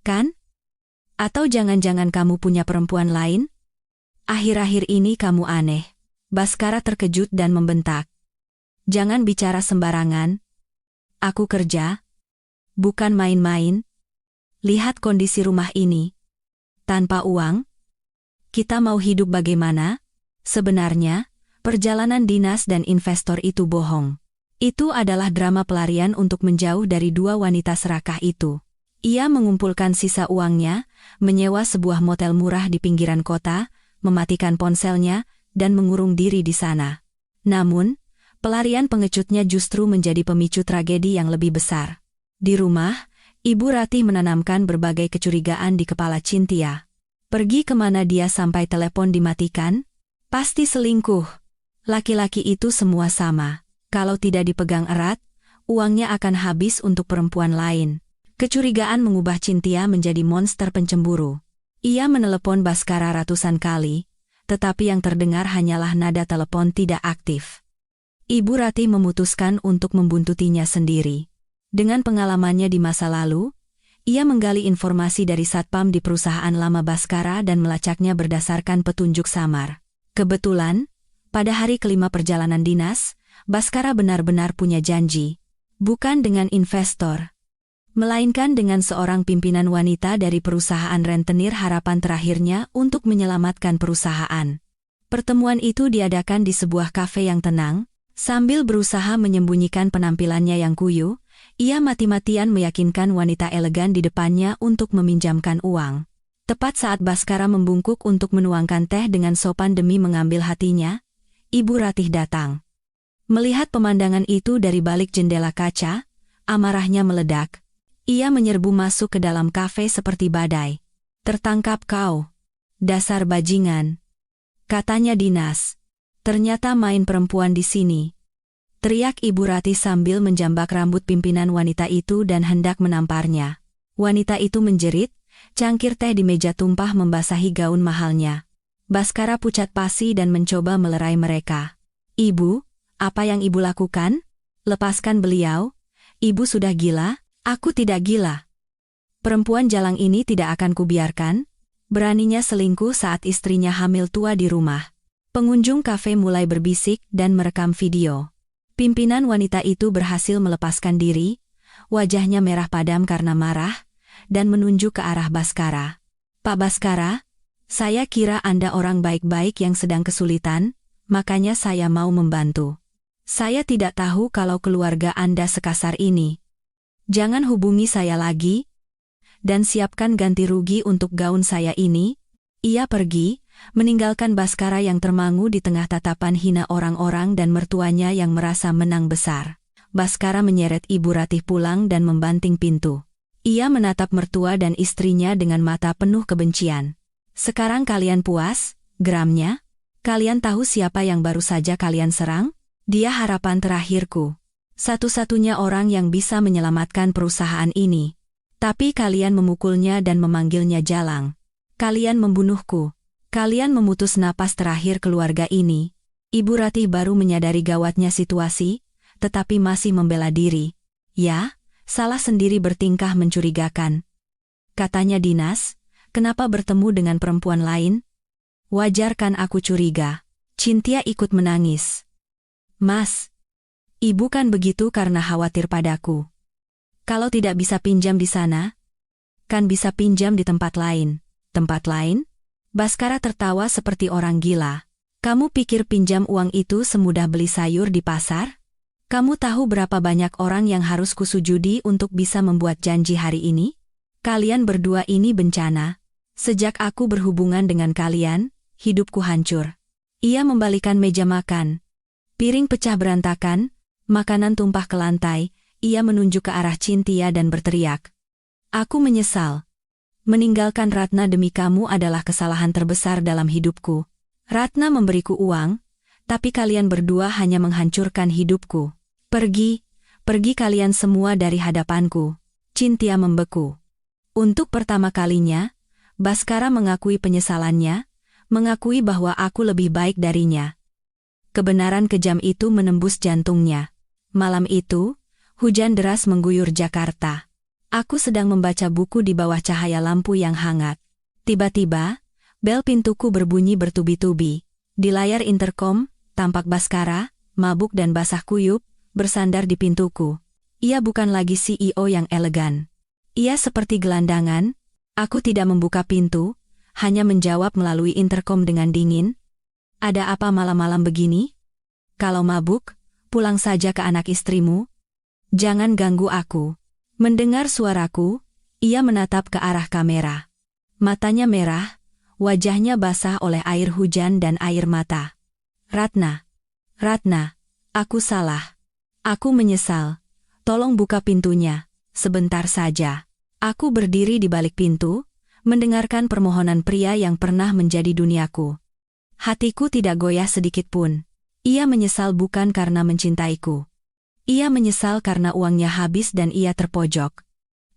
Kan? Atau jangan-jangan kamu punya perempuan lain? Akhir-akhir ini kamu aneh. Baskara terkejut dan membentak. Jangan bicara sembarangan. Aku kerja. Bukan main-main. Lihat kondisi rumah ini. Tanpa uang, kita mau hidup bagaimana? Sebenarnya, perjalanan dinas dan investor itu bohong. Itu adalah drama pelarian untuk menjauh dari dua wanita serakah itu. Ia mengumpulkan sisa uangnya, menyewa sebuah motel murah di pinggiran kota, mematikan ponselnya, dan mengurung diri di sana. Namun, pelarian pengecutnya justru menjadi pemicu tragedi yang lebih besar. Di rumah, Ibu Ratih menanamkan berbagai kecurigaan di kepala Cynthia. Pergi kemana dia sampai telepon dimatikan? Pasti selingkuh. Laki-laki itu semua sama. Kalau tidak dipegang erat, uangnya akan habis untuk perempuan lain. Kecurigaan mengubah Cynthia menjadi monster pencemburu. Ia menelepon Baskara ratusan kali, tetapi yang terdengar hanyalah nada telepon tidak aktif. Ibu Ratih memutuskan untuk membuntutinya sendiri. Dengan pengalamannya di masa lalu, ia menggali informasi dari satpam di perusahaan lama Baskara dan melacaknya berdasarkan petunjuk samar. Kebetulan, pada hari kelima perjalanan dinas, Baskara benar-benar punya janji. Bukan dengan investor, melainkan dengan seorang pimpinan wanita dari perusahaan rentenir harapan terakhirnya untuk menyelamatkan perusahaan. Pertemuan itu diadakan di sebuah kafe yang tenang. Sambil berusaha menyembunyikan penampilannya yang kuyu, ia mati-matian meyakinkan wanita elegan di depannya untuk meminjamkan uang. Tepat saat Baskara membungkuk untuk menuangkan teh dengan sopan demi mengambil hatinya, Ibu Ratih datang. Melihat pemandangan itu dari balik jendela kaca, amarahnya meledak. Ia menyerbu masuk ke dalam kafe seperti badai. "Tertangkap kau, dasar bajingan," katanya dinas. "Ternyata main perempuan di sini," teriak Ibu Ratih sambil menjambak rambut pimpinan wanita itu dan hendak menamparnya. Wanita itu menjerit, cangkir teh di meja tumpah membasahi gaun mahalnya. Baskara pucat pasi dan mencoba melerai mereka. "Ibu, apa yang Ibu lakukan? Lepaskan beliau. Ibu sudah gila." "Aku tidak gila. Perempuan jalang ini tidak akan kubiarkan." Beraninya selingkuh saat istrinya hamil tua di rumah. Pengunjung kafe mulai berbisik dan merekam video. Pimpinan wanita itu berhasil melepaskan diri, wajahnya merah padam karena marah, dan menunjuk ke arah Baskara. "Pak Baskara, saya kira Anda orang baik-baik yang sedang kesulitan, makanya saya mau membantu. Saya tidak tahu kalau keluarga Anda sekasar ini. Jangan hubungi saya lagi, dan siapkan ganti rugi untuk gaun saya ini." Ia pergi, meninggalkan Baskara yang termangu di tengah tatapan hina orang-orang dan mertuanya yang merasa menang besar. Baskara menyeret Ibu Ratih pulang dan membanting pintu. Ia menatap mertua dan istrinya dengan mata penuh kebencian. "Sekarang kalian puas?" geramnya. "Kalian tahu siapa yang baru saja kalian serang? Dia harapan terakhirku. Satu-satunya orang yang bisa menyelamatkan perusahaan ini. Tapi kalian memukulnya dan memanggilnya jalang. Kalian membunuhku. Kalian memutus napas terakhir keluarga ini." Ibu Ratih baru menyadari gawatnya situasi, tetapi masih membela diri. "Ya, salah sendiri bertingkah mencurigakan," katanya dinas. "Kenapa bertemu dengan perempuan lain? Wajar kan aku curiga." Cynthia ikut menangis. "Mas, Ibu kan begitu karena khawatir padaku. Kalau tidak bisa pinjam di sana, kan bisa pinjam di tempat lain." "Tempat lain?" Baskara tertawa seperti orang gila. "Kamu pikir pinjam uang itu semudah beli sayur di pasar? Kamu tahu berapa banyak orang yang harus kusujudi untuk bisa membuat janji hari ini? Kalian berdua ini bencana. Sejak aku berhubungan dengan kalian, hidupku hancur." Ia membalikan meja makan. Piring pecah berantakan, makanan tumpah ke lantai. Ia menunjuk ke arah Cynthia dan berteriak, "Aku menyesal. Meninggalkan Ratna demi kamu adalah kesalahan terbesar dalam hidupku. Ratna memberiku uang, tapi kalian berdua hanya menghancurkan hidupku. Pergi, pergi kalian semua dari hadapanku. Cynthia membeku. Untuk pertama kalinya, Bhaskara mengakui penyesalannya, mengakui bahwa aku lebih baik darinya. Kebenaran kejam itu menembus jantungnya. Malam itu, hujan deras mengguyur Jakarta. Aku sedang membaca buku di bawah cahaya lampu yang hangat. Tiba-tiba, bel pintuku berbunyi bertubi-tubi. Di layar interkom, tampak Bhaskara, mabuk dan basah kuyup, bersandar di pintuku. Ia bukan lagi CEO yang elegan. Ia seperti gelandangan. Aku tidak membuka pintu, hanya menjawab melalui interkom dengan dingin. Ada apa malam-malam begini? Kalau mabuk, pulang saja ke anak istrimu. Jangan ganggu aku. Mendengar suaraku, ia menatap ke arah kamera. Matanya merah, wajahnya basah oleh air hujan dan air mata. Ratna, Ratna, aku salah. Aku menyesal. Tolong buka pintunya, sebentar saja. Aku berdiri di balik pintu, mendengarkan permohonan pria yang pernah menjadi duniaku. Hatiku tidak goyah sedikit pun. Ia menyesal bukan karena mencintaiku. Ia menyesal karena uangnya habis dan ia terpojok.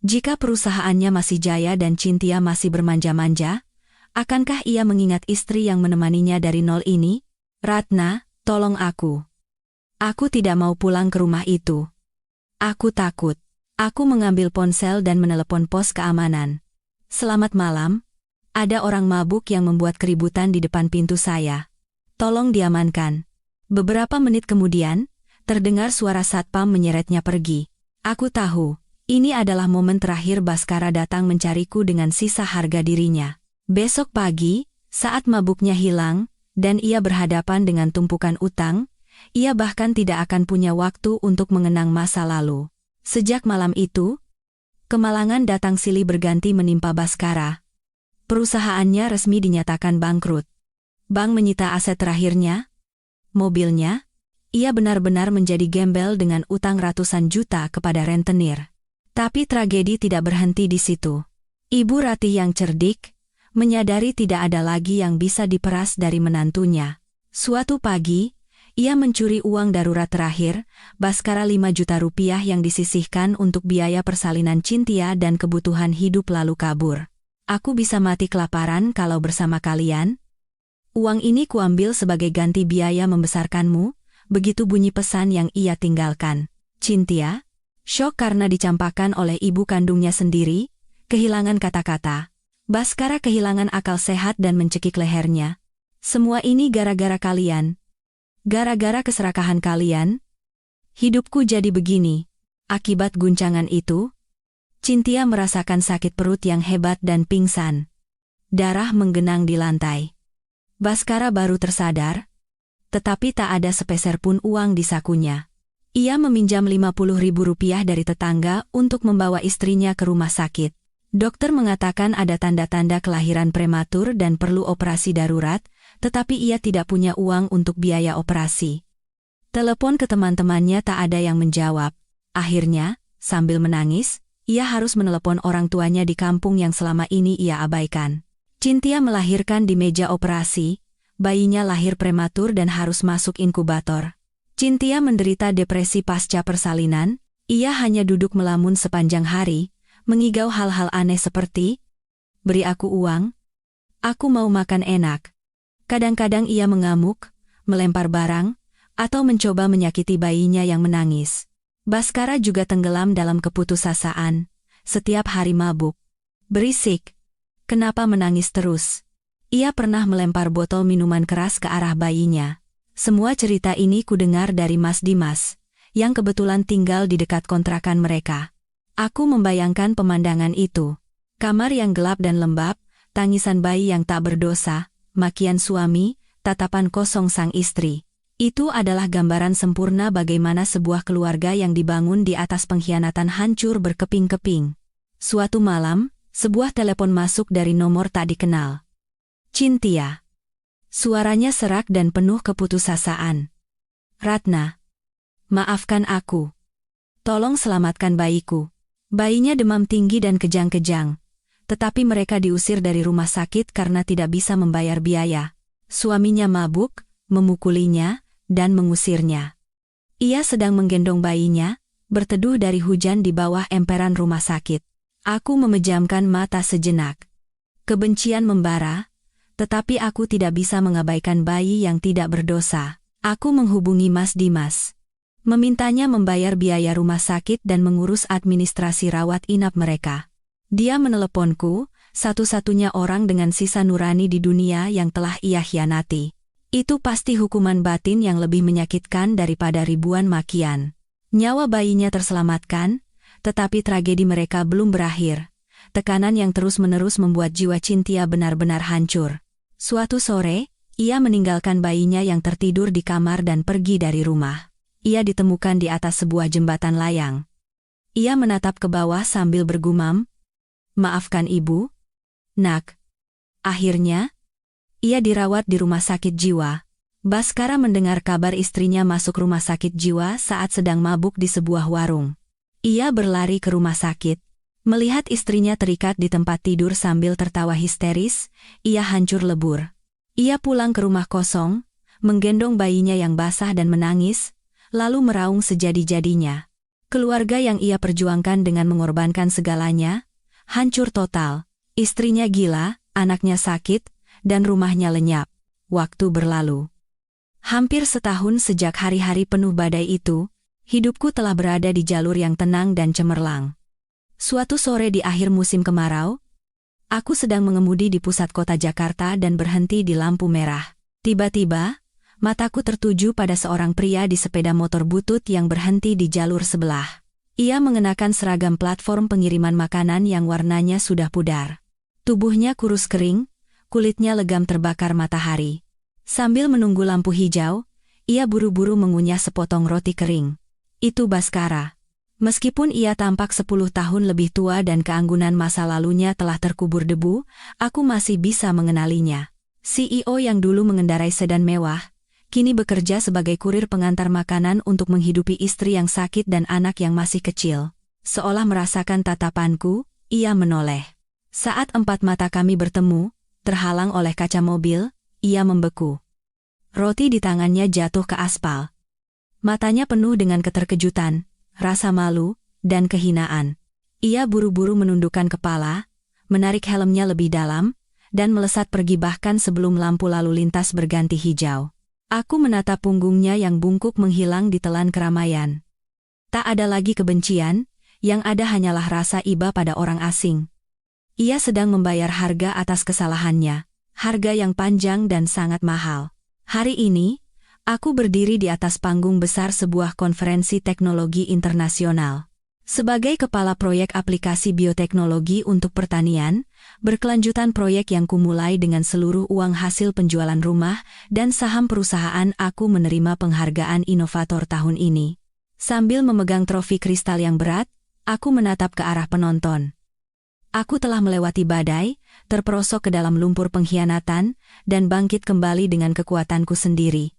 Jika perusahaannya masih jaya dan Cynthia masih bermanja-manja, akankah ia mengingat istri yang menemaninya dari nol ini? Ratna, tolong aku. Aku tidak mau pulang ke rumah itu. Aku takut. Aku mengambil ponsel dan menelepon pos keamanan. Selamat malam. Ada orang mabuk yang membuat keributan di depan pintu saya. Tolong diamankan. Beberapa menit kemudian, terdengar suara satpam menyeretnya pergi. Aku tahu, ini adalah momen terakhir Bhaskara datang mencariku dengan sisa harga dirinya. Besok pagi, saat mabuknya hilang, dan ia berhadapan dengan tumpukan utang, ia bahkan tidak akan punya waktu untuk mengenang masa lalu. Sejak malam itu, kemalangan datang silih berganti menimpa Bhaskara. Perusahaannya resmi dinyatakan bangkrut. Bank menyita aset terakhirnya, mobilnya. Ia benar-benar menjadi gembel dengan utang ratusan juta kepada rentenir. Tapi tragedi tidak berhenti di situ. Ibu Ratih yang cerdik, menyadari tidak ada lagi yang bisa diperas dari menantunya. Suatu pagi, ia mencuri uang darurat terakhir, Bhaskara 5 juta rupiah yang disisihkan untuk biaya persalinan Cynthia dan kebutuhan hidup lalu kabur. Aku bisa mati kelaparan kalau bersama kalian. Uang ini kuambil sebagai ganti biaya membesarkanmu. Begitu bunyi pesan yang ia tinggalkan. Cynthia, syok karena dicampakkan oleh ibu kandungnya sendiri, kehilangan kata-kata. Bhaskara kehilangan akal sehat dan mencekik lehernya. Semua ini gara-gara kalian. Gara-gara keserakahan kalian. Hidupku jadi begini. Akibat guncangan itu, Cynthia merasakan sakit perut yang hebat dan pingsan. Darah menggenang di lantai. Bhaskara baru tersadar, tetapi tak ada sepeser pun uang di sakunya. Ia meminjam 50.000 rupiah dari tetangga untuk membawa istrinya ke rumah sakit. Dokter mengatakan ada tanda-tanda kelahiran prematur dan perlu operasi darurat, tetapi ia tidak punya uang untuk biaya operasi. Telepon ke teman-temannya tak ada yang menjawab. Akhirnya, sambil menangis, ia harus menelepon orang tuanya di kampung yang selama ini ia abaikan. Cynthia melahirkan di meja operasi. Bayinya lahir prematur dan harus masuk inkubator. Cynthia menderita depresi pasca persalinan, ia hanya duduk melamun sepanjang hari, mengigau hal-hal aneh seperti, "Beri aku uang. Aku mau makan enak." Kadang-kadang ia mengamuk, melempar barang, atau mencoba menyakiti bayinya yang menangis. Bhaskara juga tenggelam dalam keputusasaan, setiap hari mabuk. Berisik. Kenapa menangis terus? Ia pernah melempar botol minuman keras ke arah bayinya. Semua cerita ini kudengar dari Mas Dimas, yang kebetulan tinggal di dekat kontrakan mereka. Aku membayangkan pemandangan itu. Kamar yang gelap dan lembab, tangisan bayi yang tak berdosa, makian suami, tatapan kosong sang istri. Itu adalah gambaran sempurna bagaimana sebuah keluarga yang dibangun di atas pengkhianatan hancur berkeping-keping. Suatu malam, sebuah telepon masuk dari nomor tak dikenal. Cynthia. Suaranya serak dan penuh keputusasaan. Ratna. Maafkan aku. Tolong selamatkan bayiku. Bayinya demam tinggi dan kejang-kejang. Tetapi mereka diusir dari rumah sakit karena tidak bisa membayar biaya. Suaminya mabuk, memukulinya, dan mengusirnya. Ia sedang menggendong bayinya, berteduh dari hujan di bawah emperan rumah sakit. Aku memejamkan mata sejenak. Kebencian membara, tetapi aku tidak bisa mengabaikan bayi yang tidak berdosa. Aku menghubungi Mas Dimas. Memintanya membayar biaya rumah sakit dan mengurus administrasi rawat inap mereka. Dia meneleponku, satu-satunya orang dengan sisa nurani di dunia yang telah ia khianati. Itu pasti hukuman batin yang lebih menyakitkan daripada ribuan makian. Nyawa bayinya terselamatkan, tetapi tragedi mereka belum berakhir. Tekanan yang terus-menerus membuat jiwa Cynthia benar-benar hancur. Suatu sore, ia meninggalkan bayinya yang tertidur di kamar dan pergi dari rumah. Ia ditemukan di atas sebuah jembatan layang. Ia menatap ke bawah sambil bergumam, "Maafkan ibu, nak." Akhirnya, ia dirawat di rumah sakit jiwa. Baskara mendengar kabar istrinya masuk rumah sakit jiwa saat sedang mabuk di sebuah warung. Ia berlari ke rumah sakit. Melihat istrinya terikat di tempat tidur sambil tertawa histeris, ia hancur lebur. Ia pulang ke rumah kosong, menggendong bayinya yang basah dan menangis, lalu meraung sejadi-jadinya. Keluarga yang ia perjuangkan dengan mengorbankan segalanya, hancur total. Istrinya gila, anaknya sakit, dan rumahnya lenyap. Waktu berlalu. Hampir setahun sejak hari-hari penuh badai itu, hidupku telah berada di jalur yang tenang dan cemerlang. Suatu sore di akhir musim kemarau, aku sedang mengemudi di pusat kota Jakarta dan berhenti di lampu merah. Tiba-tiba, mataku tertuju pada seorang pria di sepeda motor butut yang berhenti di jalur sebelah. Ia mengenakan seragam platform pengiriman makanan yang warnanya sudah pudar. Tubuhnya kurus kering, kulitnya legam terbakar matahari. Sambil menunggu lampu hijau, ia buru-buru mengunyah sepotong roti kering. Itu Baskara. Meskipun ia tampak 10 tahun lebih tua dan keanggunan masa lalunya telah terkubur debu, aku masih bisa mengenalinya. CEO yang dulu mengendarai sedan mewah, kini bekerja sebagai kurir pengantar makanan untuk menghidupi istri yang sakit dan anak yang masih kecil. Seolah merasakan tatapanku, ia menoleh. Saat empat mata kami bertemu, terhalang oleh kaca mobil, ia membeku. Roti di tangannya jatuh ke aspal. Matanya penuh dengan keterkejutan, rasa malu, dan kehinaan. Ia buru-buru menundukkan kepala, menarik helmnya lebih dalam, dan melesat pergi bahkan sebelum lampu lalu lintas berganti hijau. Aku menatap punggungnya yang bungkuk menghilang di telan keramaian. Tak ada lagi kebencian, yang ada hanyalah rasa iba pada orang asing. Ia sedang membayar harga atas kesalahannya, harga yang panjang dan sangat mahal. Hari ini, aku berdiri di atas panggung besar sebuah konferensi teknologi internasional. Sebagai kepala proyek aplikasi bioteknologi untuk pertanian, berkelanjutan proyek yang kumulai dengan seluruh uang hasil penjualan rumah dan saham perusahaan, aku menerima penghargaan inovator tahun ini. Sambil memegang trofi kristal yang berat, aku menatap ke arah penonton. Aku telah melewati badai, terperosok ke dalam lumpur pengkhianatan, dan bangkit kembali dengan kekuatanku sendiri.